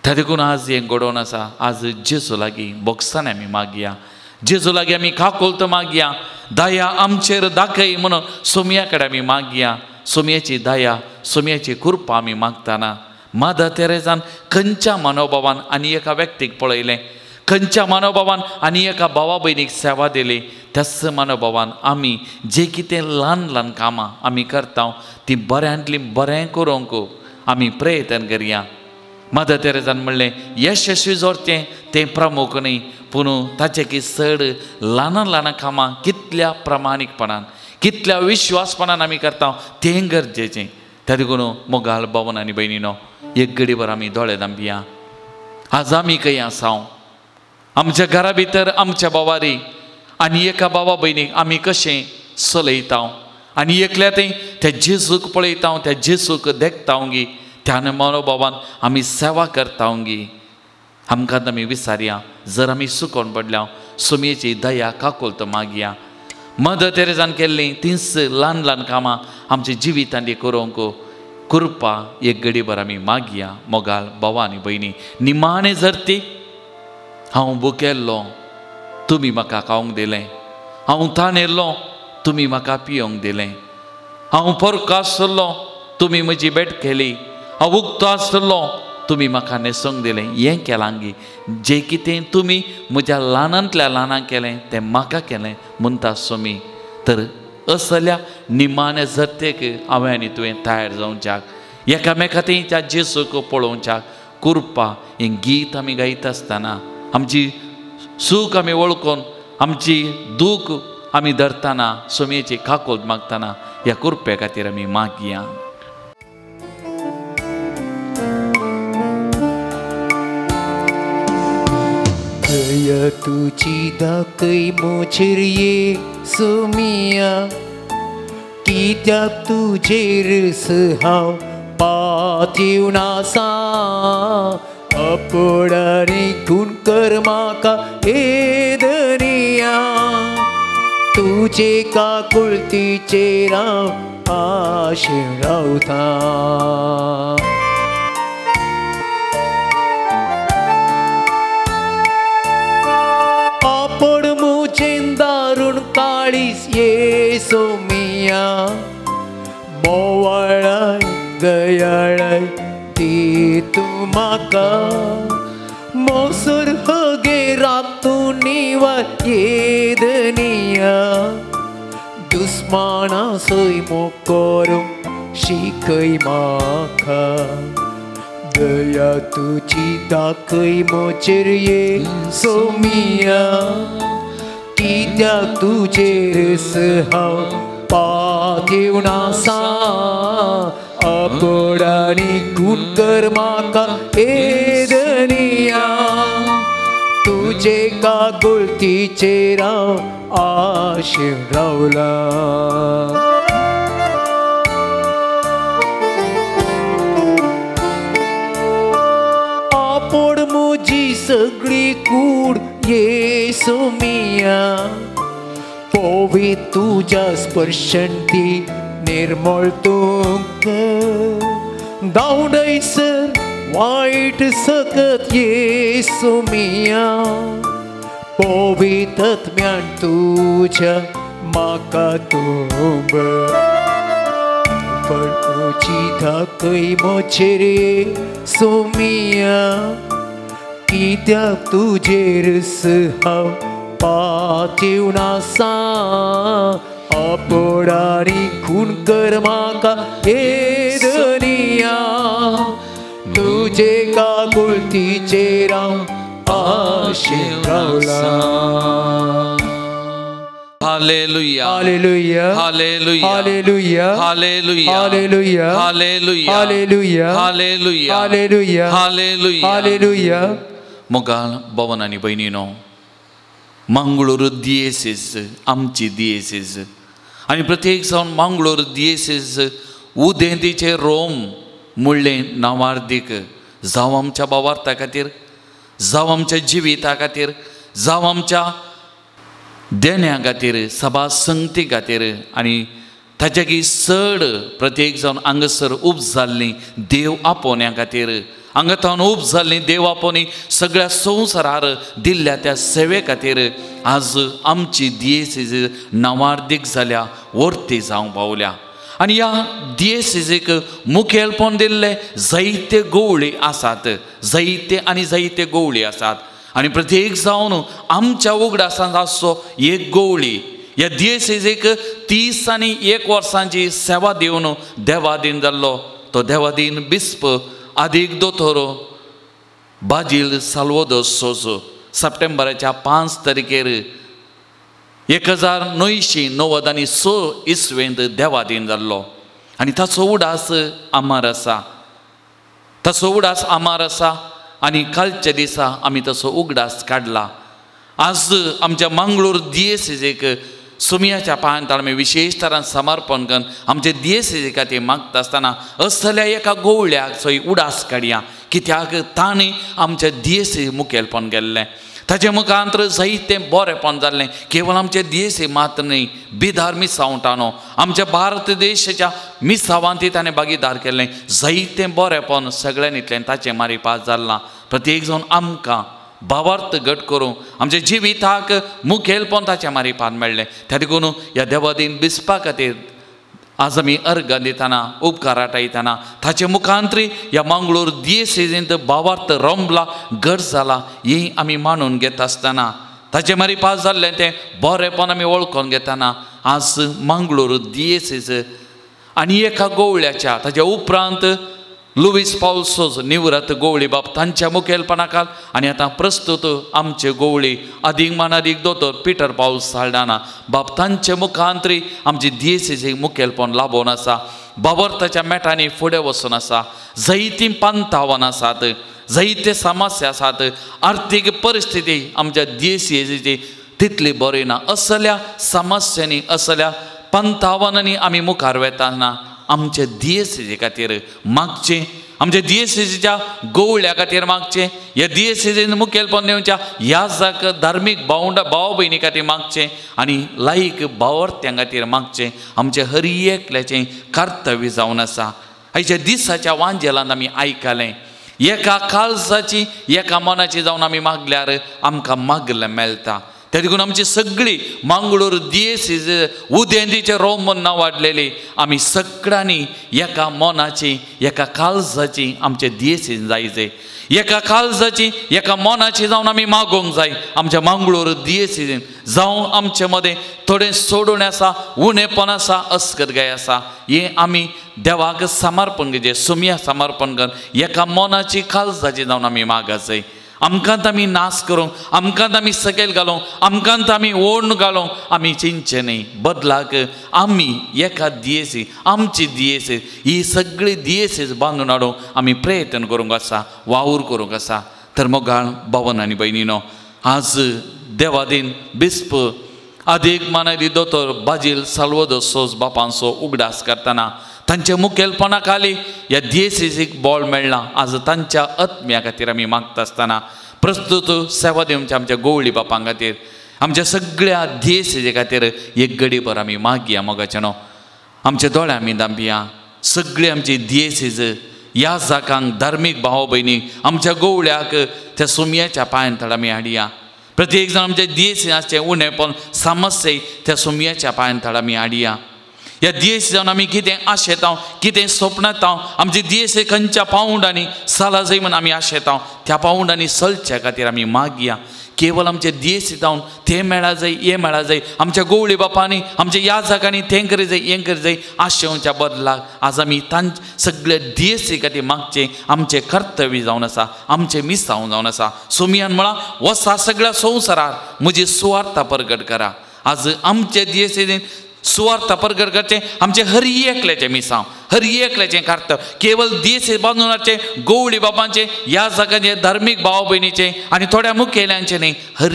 त्या देखून आज हें घडोवन आसा. आज जेजू लागीं बोगसाण आमी मागया, जेजू लागीं आमी काकुलत मागया, दया आमचेर दाखय म्हणून सोमया कडेन आमी मागया. सोमयाची दया, सोमयाची कृपा आमी मागतना मदर तेरेसान खंयच्या मनोभावान आनी एका व्यक्तीक पळयलें, खंयच्या मनोभावान आनी एका भावा भयणीक सेवा दिली, त्याच मनोभावान आमी जे कितें ल्हान ल्हान कामां आमी करता ती बऱ्यांतली बरें करूंक आमी प्रयत्न करया. मदर तेरेसान म्हणलें यशस्वी जोडचें तें प्रमुख न्ही, पूण ताचे की चड ल्हान ल्हान कामां कितल्या प्रमाणीकपणान कितल्या विश्वासपणान आमी करता तें गरजेचें. त्या देखून मोगाल भावन आनी भयणीनो, एक घडीभर आमी दोळे धांपया. आज आमी खंय आसा, आमच्या घरा भितर आमच्या बोवारी आनी एका भावा भयणीक आमी कशें चलयता आनी एकल्या त्या जेजूक पळयता, त्या जेजूक देखता गी, त्या मनोभावान आमी सेवा करता गी. आमकां आमी विचारया जर आमी सुकोन पडल्या सुमयेची दया काकोलत मागया मदर तेरेजान केल्लीं तींच ल्हान ल्हान कामां आमच्या जिवितांनी करूंक कृपा एक घडीभर आमी मागया मोगाल भावा आनी भयणी निमाणें जर ती हांव भुकेल्लो तुमी म्हाका खावंक दिलें हांव ताणेल्लो तुमी म्हाका पियोंक दिलें हांव परको आसलो तुमी म्हजी भेट केली हांव उक्तो आसलो तुमी म्हाका न्हेसोंक दिलें हें केलां गी जें कितें तुमी म्हज्या ल्हानांतल्या ल्हानाक केलें तें म्हाका केलें म्हणटा सुमी तर असल्या निमाण्या जरतेक हांवें आनी तुवें तयार जावच्याक एकामेकांच्या जेसूक पळोवच्याक कृपा हें गीत आमी गायता आसतना आमची सूख आमी वळखून आमची दूख आमी धरतना सुमयेची काकोल मागतना ह्या कृपे खातीर आमी मागया दया तुजी दाखय मोचेर ये सुमिया कित्याक तुजेर हांव पातीव नासा अपडानी खून कर म्हाका एदनिया तुजे काकुळतीचेर हांव आशेन रावता आपण मुजेन दारूण काळीस ये सोमिया मोवाळाय दयाळाय ती तूं म्हाका मोसर हगे रातून निवार येदनिया दुस्माना सय मोकोरूंक शिकय म्हाका दया तुजी दाखय मोचेर ये सोमिया कित्याक तुजेर हांव पातीव नासा अपडानी खून कर म्हाका एदनिया तुजे काकुळतीचेर हांव आशेन रावला आपण म्हजी सगळी कूड ये सोमिया पवी तुज्या स्पर्शंती निर्मळ तूंक धांवडयसर वायट सकत ये सोमिया पवित्रत्म्यान तुज्या म्हाका तुंब तुजी दाखय मोचेर ये सोमिया कित्याक तुजेर हांव पातीव नासा अपडानी खून कर म्हाका एदनिया तुजे काकुळतीचेर हांव आशेन रावला hallelujah hallelujah hallelujah hallelujah hallelujah hallelujah hallelujah hallelujah hallelujah hallelujah hallelujah hallelujah मोगाल भवन आनी भयणीनो मंगळूर दिएसीस आमची दिएसीस आनी प्रत्येक जावन मंगळूर दिएसीस उदेंतीचे रोम मुळ्ळें नावार्दीक जावं आमच्या भावार्था खातीर जावं आमच्या जिविता खातीर जावं आमच्या देण्या खातीर सभा संगती खातीर आनी ताच्याकी चड प्रत्येक जावन हांगासर उब जाल्लीं देव आपोवण्या खातीर हांगातावन उब जाल्लीं देव आपोवनी सगळ्या संवसारार दिल्ल्या त्या सेवे खातीर आज आमची दिएसीस नावार्दीक जाल्या वर्ती जावंक पावल्या आनी ह्या दिएसीसीक मुखेलपण दिल्ले जायते गवळी आसात जायते गवळी आसात आनी प्रत्येक जावन आमच्या उगडासांत आसचो एक गवळी ह्या दिएसीसीक 30 वर्सांची सेवा दिवन देवादीन जाल्लो तो देवादीन बिस्प आदिक दोतोर बाजील साल्वादोर सोजो सप्टेंबराच्या 5 तारखेर 1996 इसवेंत देवादीन जाल्लो आनी ताचो उडास आमार आसा आनी कालच्या दिसा आमी तसो उगडास काडला आज आमच्या मंगळूर दिएसीसीक सुमयाच्या पांयांत आमी विशेश तरान समर्पण करून आमचे दिएसीसी खातीर मागता आसतना असल्या एका गवळ्याक थंय उडास काडया कित्याक ताणें आमच्या दियेसी मुखेलपण गेल्लें, ताचे मुखांतर जायतें बरेंपण जाल्लें. केवळ आमचे दियेसी मात्र न्ही, बिदार मिसावटानो आमच्या भारत देशाच्या मिसावांती ताणें भागीदार केल्लें. जायतें बरेंपण सगळ्यांनीतलें ताचे मारिपास जाल्लां. प्रत्येक जावन आमकां भावार्थ घट करूं आमच्या जिविताक मुखेलपण ताच्या मारिपान मेळ्ळें. त्या देखून ह्या देवादीन बिस्पा खातीर आज आमी अर्घ दितना उपकार आठयतना ताचे मुखांतरी ह्या मंगळूर दियेसींत भावार्थ रंबला घट जाला हें आमी मानून घेता आसतना ताचे मारिपास जाल्लें तें बरेंपण आमी वळखून घेतना आज मंगळूर दियेसीज आनी एका गवळ्याच्या ताच्या उपरांत लुईस पावल्सोज निवृत्त गवळी बाब तांच्या मुखेलपणाखाल आनी आतां प्रस्तुत आमचे गवळी अदीक अदीक दोतोर पिटर पावल्स साल्डाना बाब तांचे मुखांतरी आमची दियेसीचे मुखेलपण लाभून आसा. भावार्थाच्या मेटांनी फुडें वचून आसा. जायतीं पंथ आव्हानां आसात, जायते समस्या आसात. आर्थीक परिस्थिती आमच्या दियेसीची तितली बरी ना. असल्या समस्यांनी असल्या पंथ आव्हानांनी आमी मुखार वेताना आमचे दियेसीचे खातीर मागचें, आमच्या दियेसीच्या गवळ्या खातीर मागचें, ह्या दियेसीचें मुखेलपण दिवच्या ह्या धार्मीक भाव भयणी खातीर मागचें आनी लायक भावार्थ्यां खातीर मागचें आमचें हर एकल्याचें कर्तव्य जावन आसा. आयच्या दिसाच्या वांजेलांत आमी आयकलें एका काळजाची एका मनाची जावन आमी मागल्यार आमकां मागलें मेळटा. त्या देखून आमची सगळी मंगळूर दियेसीज उदेंतीचे रोमन नांव वाडलेली आमी सगळ्यांनी एका मनाची एका काळजाची आमचे दियेसीज जायचे. एका काळजाची एका मनाची जावन आमी मागोंक जाय. आमच्या मंगळूर दियेसीन जावं आमचे मदें थोडें सोडून आसा, उणेपण आसा, अस्कतगाय आसा, हें आमी देवाक समर्पण घेवचें. सुमया समर्पण करून एका मनाची काळजाची जावन आमी मागत जाय. आमकांत आमी नाश करूं, आमकांत आमी सकयल घालूं, आमकांत आमी ओढ घालूं आमी चिंतचें न्ही. बदलाक आमी एका दियेसी आमची दियेसी ही सगळी दियेसीज बांदून हाडूंक आमी प्रयत्न करूंक आसा, वावर करूंक आसा. तर मोगाळ भावन आनी भयणीनो, आज देवादीन बिस्प अदीक मानादी दोतोर बाजील साल्वादोर सोज बापांचो उगडास करतना तांच्या मुखेलपणा खाली ह्या दियेसीक बळ मेळ्ळां. आज तांच्या आत्म्या खातीर आमी मागता आसतना प्रस्तुत सेवा दिवच्या आमच्या गवळी बापां खातीर, आमच्या सगळ्या दियेसीचे खातीर एक घडीभर आमी मागया. मोगाचेनो आमच्या दोळ्यां आमी दांबिया. सगळी आमची दियेसीज ह्या जागांक धार्मीक भाव भयणी आमच्या गवळ्याक त्या सुमयाच्या पांयांतळ आमी हाडया. प्रत्येक जाण आमच्या दियेसीचें उणेपण समस्या त्या सुमयाच्या पांयांतळ आमी हाडया. ह्या दियेसी जावन आमी कितें आशेतां, कितें स्वप्नातां, आमची दियेसी खंयच्या पावंडांनी चला जाय म्हूण आमी आशेतां त्या पावंडांनी चलच्या खातीर आमी मागया. केवळ आमचे दियेसी जावन तें मेळा जाय, हें मेळा जाय, आमच्या गवळी बापांनी आमच्या ह्या जागांनी तें करी जाय, हें करी जाय आशेवच्या बदलाक आज आमी सगळ्या दियेसी खातीर मागचें आमचें कर्तव्य जावन आसा, आमचें मिसांव जावन आसा. सुमयान म्हळां वसा सगळ्या संवसारार म्हजी सुवार्ता प्रगट करा. आज आमच्या दियेसीन सुवार्ता प्रगट करचें आमचें हर एकल्याचें मिसांव, हर एकल्याचें कर्तव्य. केवळ दियेसी बांदूनाचें गवळी बापांचें ह्या जागांचें धार्मीक भाव भयणीचें आनी थोड्या मुखेल्यांचें न्ही, हर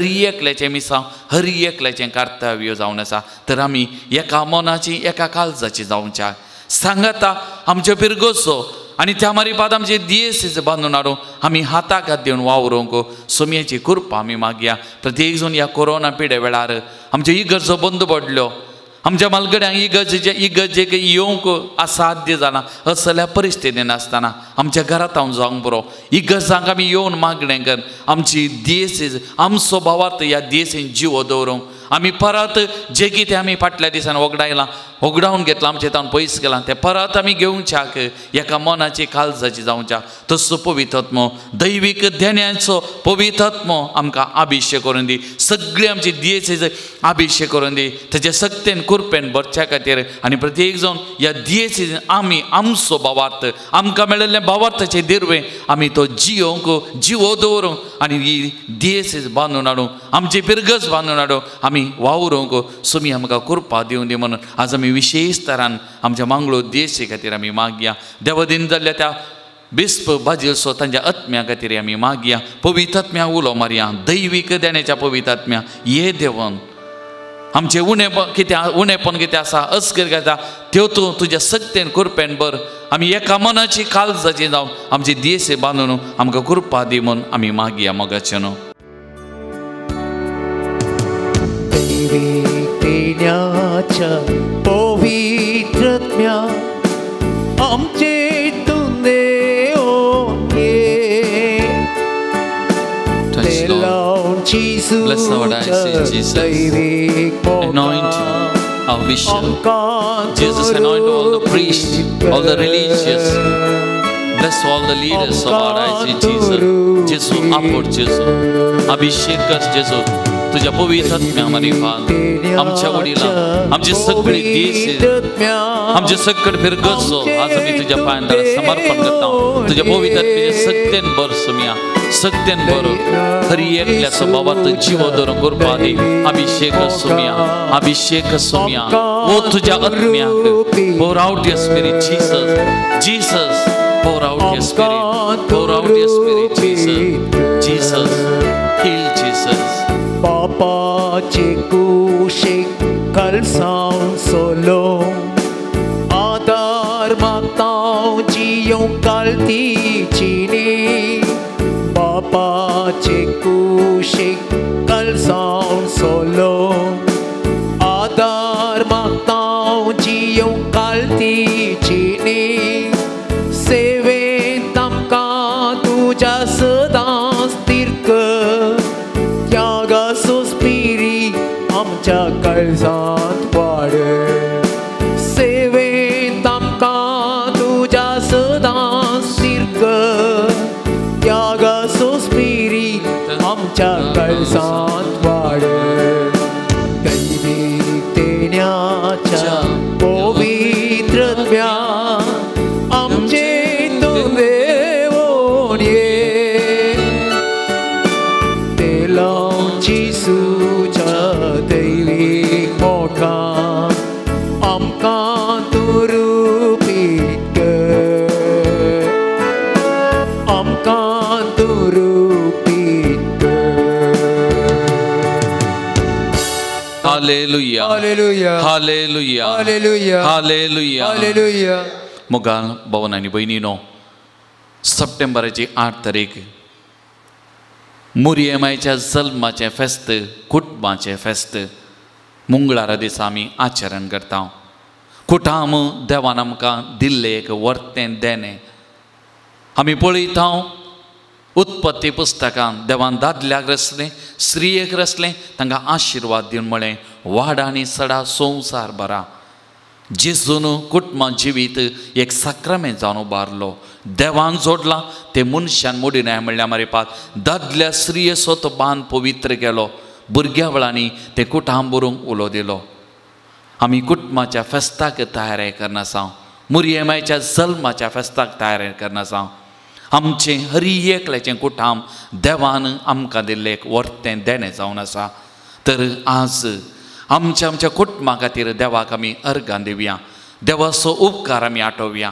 एकल्याचें मिसांव, हर एकल्याचें कर्तव्य जावन आसा. तर आमी एका मनाची एका काळजाची जावच्या सांगाता आमच्यो पिरगोसो आनी त्या मारिपाद आमचे दियेसीच बांदून हाडूं आमी हाताक हात दिवन वावरूंक सुमयेची कृपा आमी मागया. प्रत्येक जण ह्या कोरोना पिडे वेळार आमच्यो इगर्जो बंद पडल्यो, आमच्या मालगड्यांक इगर्जेक येवंक असाध्य जालां. असल्या परिस्थितीन आसतना आमच्या घरांत हांव जावंक बरो इगर्जांक आमी येवन मागणें कर आमची दियेसीज आमचो भावार्थ ह्या दियेसीन जिवो दवरूंक आमी परत जें कितें आमी फाटल्या दिसान वगडावन घेतलां आमचें तावन पयस केलां तें परत आमी घेवच्याक एका मनाची काळजाची जावच्या. तसो पवित्रात्मो दैवीक ध्यानाचो पवित्रात्मो आमकां अभिशेक करून दी. सगळी आमची दियेसीज अभिशेक करून दी तेजे सक्तेन कृपेन भरच्या खातीर. आनी प्रत्येक जावन ह्या दियेसीज आमी आमचो भावार्थ आमकां मेळिल्लें भावार्थाचें दिर्वें आमी तो जियोंक जिवो दवरूंक आनी ही दियेसीज बांदून हाडूंक आमची पिरगस बांदून हाडूंक आमी वावरूंक सुमी आमकां कृपा दिवं दी म्हणून आज आमी विशेश तरान आमच्या मंगळूर दियेसी खातीर आमी मागया. देवदीन जाल्ल्या त्या बिस्प बाजील तांच्या आत्म्या खातीर आमी मागया. पवित्र आत्म्या उलो मारया, दैवीक देण्याच्या पवित्र आत्म्या ये देवन आमचे उणेपण कितें आसा अस्कर घेता त्यो तूं तुज्या सक्तेन कृपेन भर आमी एका मनाची काळजाची जावन आमचे दियेसे बांदून आमकां कृपा दी म्हूण आमी मागया मोगाचें न्हू. देण्याच्या पवित्रत्म्या आमचे तुंदे Bless our eyes, Jesus. Anoint our bishop. Jesus, anoint all the priests, all the religious. Bless all the leaders of our eyes, Jesus. Jesus, upward, Jesus. Abhishek कर, Jesus. तुझ्या पवित्र आत्म्यामध्ये फाल आमच्या वडिला आमचे सगळे देश आमचे सगळे फिरगसो आज आम्ही तुझ्या पायांतळ समर्पण करता तुझ्या पवित्र आत्म्याचे सत्तेन भर सुमिया सत्तेन भर खरी एकल्या स्वभावात जीव धरून कृपा दे अभिषेक सुमिया ओ तुझ्या आत्म्याक pour out your spirit Jesus pour out your spirit Jesus heal Jesus Papaचे कुशेक कलसांव सोलो आदार मागतांव जियों कालतीची नी पापाचे कुशेक कलसांव सोलो आदार मागतांव जियों कालतीची नी सेवेंत आमकां तुज्या सदांच तिर्क आमच्या काळजांत वाड सेवेंत आमकां तुज्या सदांच तिर्क त्यागाचो स्पिरीट आमच्या काळजांत वाड दैवीक देण्याच्या पवित्रत्म्या आमचे तुवें वोन ये ते लावन जिसूच्या दैवीक मोगान आमकां तूं रुपीत कर आमकां तूं रुपीत कर hallelujah hallelujah hallelujah hallelujah hallelujah hallelujah मुगाल भवन आनी भयणीनो सप्टेंबराची 8 तारीख मुरयेमायच्या जल्माचें फेस्त कुटुंबाचें फेस्त मंगळारा दिसा आमी आचरण करता कुटाम देवान आमकां दिल्लें एक वर्तें देणें आमी पळयता उत्पत्ती पुस्तकान देवान दादल्याक रचलें स्त्रियेक रचलें तांकां आशिर्वाद दिवन म्हळें वाडा आनी सडा संवसार बरा जेजून कुटुंबां जिवीत एक साक्रमेंत जावन उबारलो देवान जोडला ते मनशान मोडिनाय म्हणल्यार मारिपात दादल्या स्त्रिये सोत बांद पवित्र केलो भुरग्या वेळांनी ते कुटाम बरोवंक उलो दिलो आमी कुटुंबाच्या फेस्ताक तयारी करना आसा मुरयेमायच्या जल्माच्या फेस्ताक तयारी करना आसा आमचें हरी एकल्याचें कुटाम देवान आमकां दिल्लें एक वर्तें देणें जावन आसा तर आज आमच्या कुटुंबा खातीर देवाक आमी अर्गां दिवया देवाचो उपकार आमी आठोवया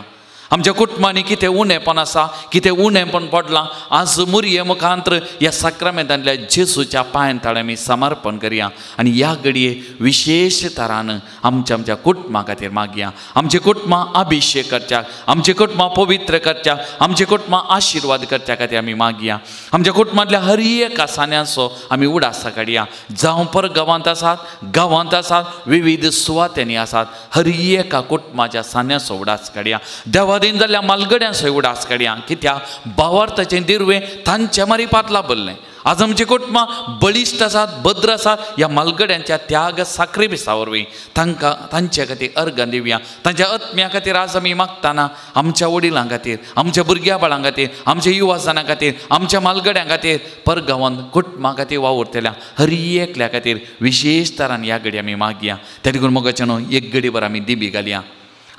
आमच्या कुटुंबांनी कितें उणेपण आसा कितें उणेपण पडलां आज मुरये मुखांतर ह्या साक्रमेंतांतल्या जेजूच्या पांय तळे आमी समर्पण करया आनी ह्या घडये विशेष तरान आमच्या कुटुंबा खातीर मागया आमचे कुटुंबां अभिशेक करच्याक आमचे कुटुंबां पवित्र करच्याक आमचे कुटुंबां आशिर्वाद करच्या खातीर आमी मागया आमच्या कुटुंबांतल्या हर एका सान्याचो आमी उडास काडया जावं पर गांवांत आसात विविध सुवातेनी आसात हर एका कुटुंबाच्या सान्याचो उडास काडया देवा दिन जाल्ल्या मालगड्यांचो उडास काडया कित्याक भावार्थाचें दिर्वें तांच्या मारिपात लाभल्लें आज आमचे कुटुंबां बळिश्ट आसात भद्र आसात ह्या मालगड्यांच्या त्याग साखरे बिसा वरवीं तांचे खातीर अर्गां दिवया तांच्या आत्म्या खातीर आज आमी मागतना आमच्या वडिलां खातीर आमच्या भुरग्या बाळां खातीर आमच्या युवासानां खातीर आमच्या मालगड्यां खातीर परगांवांत कुटुंबां खातीर वावुरतल्या हर एकल्या खातीर विशेश तरान ह्या घडी आमी मागया त्या देखून मोगाचें न्हू एक घडी भर आमी दिबी घालया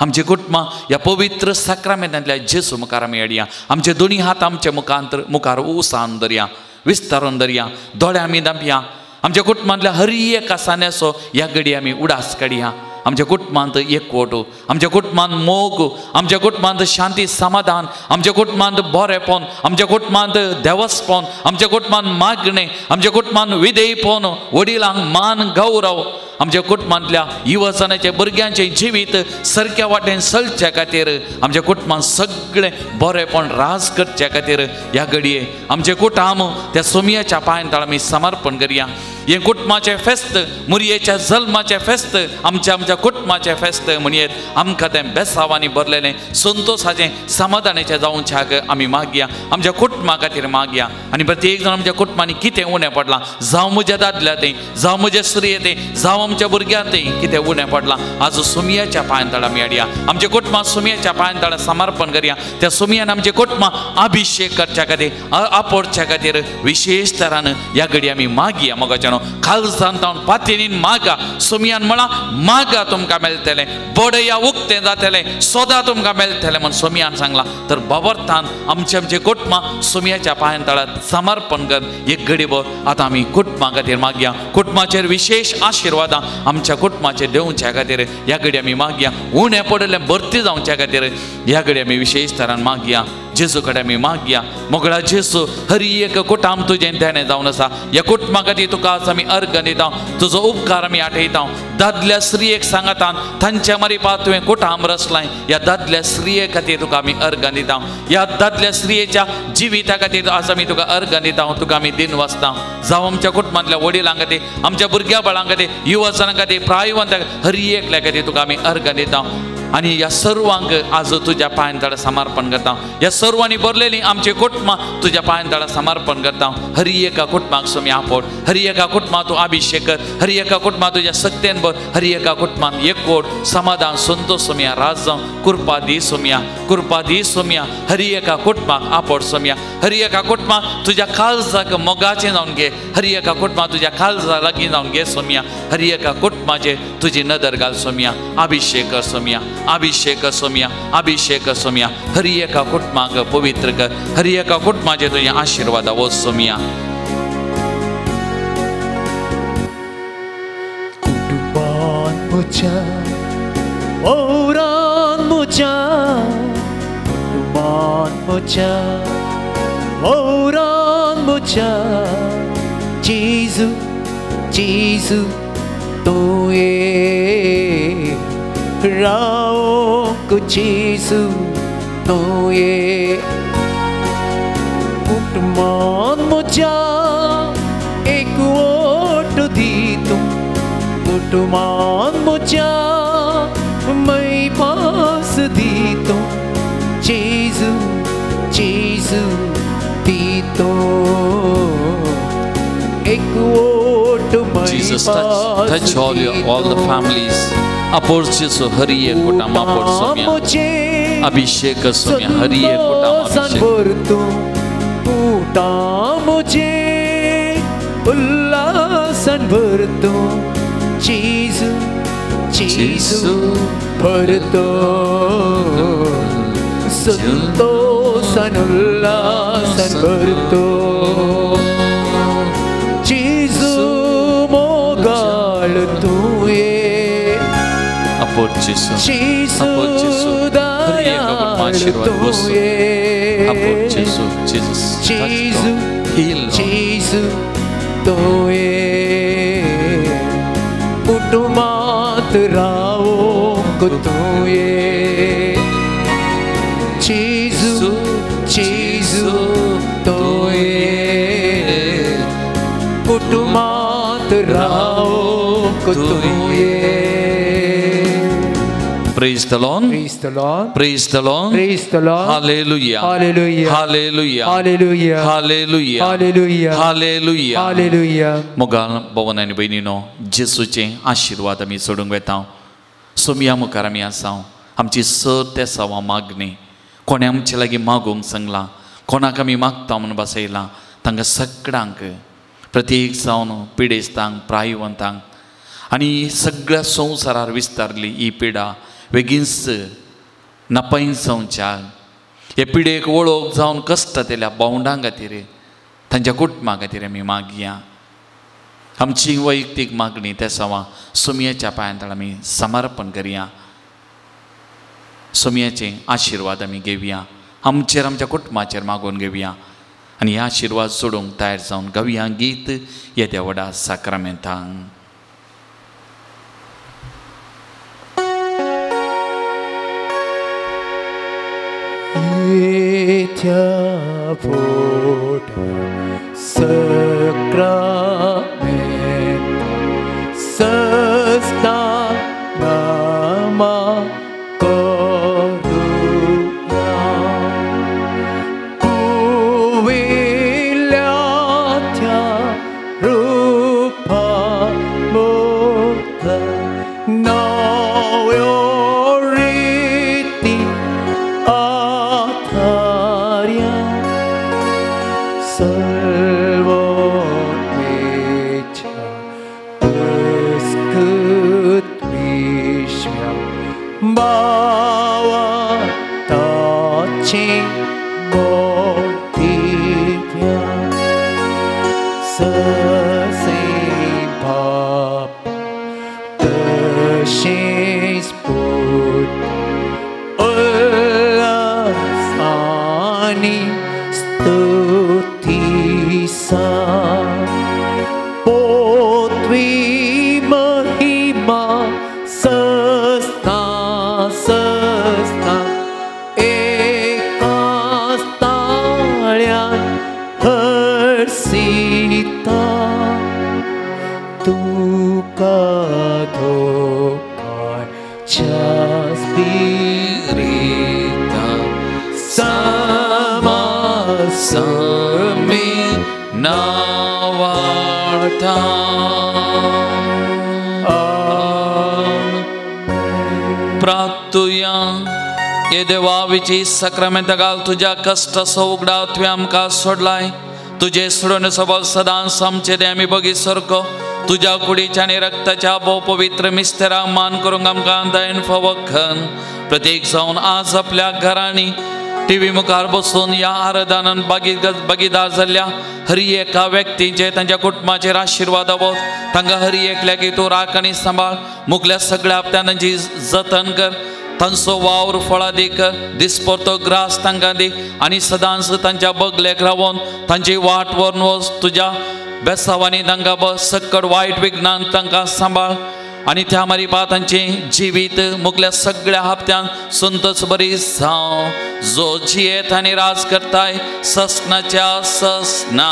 आमचे कुटुंबां ह्या पवित्र साक्रामेंतांतल्या जेजू मुखार आमी हाडया आमचे दोनी हात आमच्या मुखार उसावन धरया विस्तारून धरया दोळे आमी धांपया आमच्या कुटुंबांतल्या हर एका सान्याचो ह्या घडी आमी उडास काडया आमच्या कुटुंबांत एकवट आमच्या कुटुंबांत मोग आमच्या कुटुंबांत शांती समाधान आमच्या कुटुंबांत बरेपण आमच्या कुटुंबांत देवस्पण आमच्या कुटुंबांत मागणें आमच्या कुटुंबांत विधेयपण वडिलांक मान गौरव आमच्या कुटुंबांतल्या युवजनाच्या भुरग्यांचे जिवीत सारक्या वाटेन चलच्या खातीर आमच्या कुटुंबांत सगळें बरेपण राज करच्या खातीर ह्या घडये आमचे कुटुंब त्या सोमयाच्या पांयां तळा आमी समर्पण करया. हे कुटुंबाचे फेस्त मुरयेच्या जल्माचे फेस्त आमच्या कुटुंबाचे फेस्त म्हणयेत आमकां तें बेसांवांनी भरलेलें संतोशाचें समाधानाचें जावच्याक आमी मागया. आमच्या कुटुंबा खातीर मागया. आनी प्रत्येक जाण आमच्या कुटुंबांनी कितें उणें पडलां जावं म्हज्या दादल्या तें जावं म्हज्या स्त्रिये तें जावं आमच्या भुरग्यांक तें कितें उणें पडलां आज सोमयाच्या पांयां तळा आमी हाडया. आमच्या कुटुंबाक सोमयाच्या पांयां तळा समर्पण करया. त्या सोमयान आमच्या कुटुंबाक अभिषेक करच्या खातीर आपोडच्या खातीर विशेष तरान ह्या घडी आमी मागया. मोगाच्यानो खालसान तावन पातयेन मागा. सोमयान म्हणा मागा तुमकां मेळटलें, बडया उक्तें जातलें, सोदा तुमकां मेळटलें म्हण सोमयान सांगलां. तर बाबर्थान आमचे कुटुंबाक सोमयाच्या पांयां तळांत समर्पण कर. एक घडीभर आतां आमी कुटुंबा खातीर मागया. कुटुंबाचेर विशेष आशिर्वादां आमच्या कुटुंबाचेर देवच्या खातीर ह्या घडी आमी मागया. उणें पडलें भरती जावच्या खातीर ह्या घडी आमी विशेष तरान मागया. जेजू कडेन आमी मागया. मोगळा जेजू हरी एक कुटुंब तुजें तेणें जावन आसा. ह्या कुटुंबा खातीर तुका आज आमी अर्घ दिता. तुजो उपकार आमी आठयता. दादल्या स्त्रियेक सांगातान तांच्या मारिपा तुवें कुटुंब रचलां. ह्या दादल्या स्त्रिये खातीर तुका आमी अर्घ दिता. ह्या दादल्या स्त्रियेच्या जिविता खातीर आज आमी तुका अर्घ दिता. तुका आमी दिन वाचता. जावं आमच्या कुटुंबांतल्या वडिलां खातीर आमच्या भुरग्या बाळां खातीर युवजनां खातीर प्रायवंतांक हरी एकल्या खातीर तुका आमी अर्घ दिता. आनी ह्या सर्वांक आज तुज्या पांयां तळा समर्पण करता. ह्या सर्वांनी भरलेलीं आमची कुटुंबां तुज्या पांयां तळा समर्पण करता. हरी एका कुटुंबाक सोमी आपोड. हरी एका कुटुंबाक तूं अभिषेक कर. हरी एका कुटुंबाक तुज्या सक्तेन भर. हरी एका कुटुंबान एकवट समाधान संतोष सोमया राज जावं कृपा दी सोमया, कृपा दी सोमया. हरी एका कुटुंबाक आपोड सोमया. हरी एका कुटुंबाक तुज्या काळजाक मोगाचें जावन घे. हरी एका कुटुंबाक तुज्या काळजा लागीं जावन घे सोमया. हरी एका कुटुंबाचेर तुजी नदर घाल सोमया. अभिषेक कर सोमया, अभिषेक सोमया, अभिषेक सोमया. हरी एका कुटुंबाक पवित्र कर. हरी एका कुटुंबाचेर तुझे आशीर्वाद वो सोमया. कुटुंबान म्हज्या ओरान म्हज्या, कुटुंबान म्हज्या ओरान म्हज्या जेजू जेजू तुवें रावोंक जेजू तुवें कुटुंबान म्हज्या एकवट दितूं. कुटुंबान म्हज्या मैपास दितूं. जेजू जेजू दितूं एकवट Jesus, मैपास touch all the families. Apor Jesu Hari एक कुटुंब आपोड सोमया. अभिषेक सोमया. हरी एक कुटुंब अभिषेक. कुटुंब मुझे उल्लासन भरतो. जेजू जेजू भरतो. संतोषान उल्लासन भरतो. जेजू मोगाळ तुवें. अपोर जेसू, जेजू अपोर जेसू. हरी एक कुटुंब आशीर्वाद गोसो. अपोर जेसू, Jesus. जेजू Heal. जेजू तुवें कुटुंबात रावोंक तुवें. जेजू जेजू तुवें कुटुंबात रावोंक तुवें. Praise the Lord. Praise the Lord. Praise the Lord. Praise the Lord. Hallelujah. Hallelujah. Hallelujah. Hallelujah. Hallelujah. Hallelujah. Hallelujah. Hallelujah. मोगाल भवन आनी भयणीनो जेसूचे आशीर्वाद आमी सोडूंक वेता. सोमया मुखार आमी आसा. आमची ते सवा मागणी कोणे आमचे लागीं मागूंक सांगला. कोणाक आमी मागता म्हणून बसयला तांकां सगळ्यांक प्रत्येक जावन पिडेस्तांक प्रायवंतांक आनी सगळ्या संवसारार विस्तारली ही पिडा बेगीनच नपयस जावच्या. हे पिडेक वळख जावन कश्टातेल्या भावंडां खातीर तांच्या कुटुंबा खातीर आमी मागया. आमची वैयक्तीक मागणी त्या सवा सोमयाच्या पांयां तळा आमी समर्पण करया. सोमयाचे आशिर्वाद आमी घेवया. आमचेर आमच्या कुटुंबाचेर मागून घेवया आनी हे आशिर्वाद सोडूंक तयार जावन गावया गीत येद्या व्हडा साक्रामेंतांक. Uitea voda sacrament să sta nama coruia Uileatea rupa morta now yoriti ataria salvon mecha ăscât vișmea bawa taci mortivia să se pap tășii sput ălăsani stutisa potvi mahima săsta ekastalian hărsita Tukadokai Chaspirita Sama sami navarta प्रातुया ये देवाविची सक्रमेंत घाल तुझ्या कष्ट सौगडा तुवें आमकां सोडलाय तुझे सोडून सबल सदांच आमचे ते आमी बगी सारको तुझ्या कुडीच्या आनी रक्ताच्या भोव पवित्र मिस्तेराक मान करूंक आमकां दयेन फवखन प्रत्येक जावन आज आपल्या घरांनी टीव्ही मुखार बसून या आराधनान भागीदार जाल्ल्या हरी एका व्यक्तीचे तांच्या कुटुंबाचेर आशिर्वाद आवोत तांकां हरी एकल्याक तूं राख आनी सांबाळ मुखल्या सगळ्या हप्त्यान तांची जतन कर तांचो वावर फळादी कर दिसपरतो ग्रास तांकां दी आनी सदांच तांच्या बगलेक रावोन तांची वाट व्हरून वच तुज्या बेसांवांनी तांकां बस सक्कड वायट विघ्नान तांकां सांबाळ आनी त्या मारिपा तांचे जिवीत मुखल्या सगळ्या हप्त्यान संतोष बरी जावं जो जियेत आनी राज करताय ससनाच्या ससना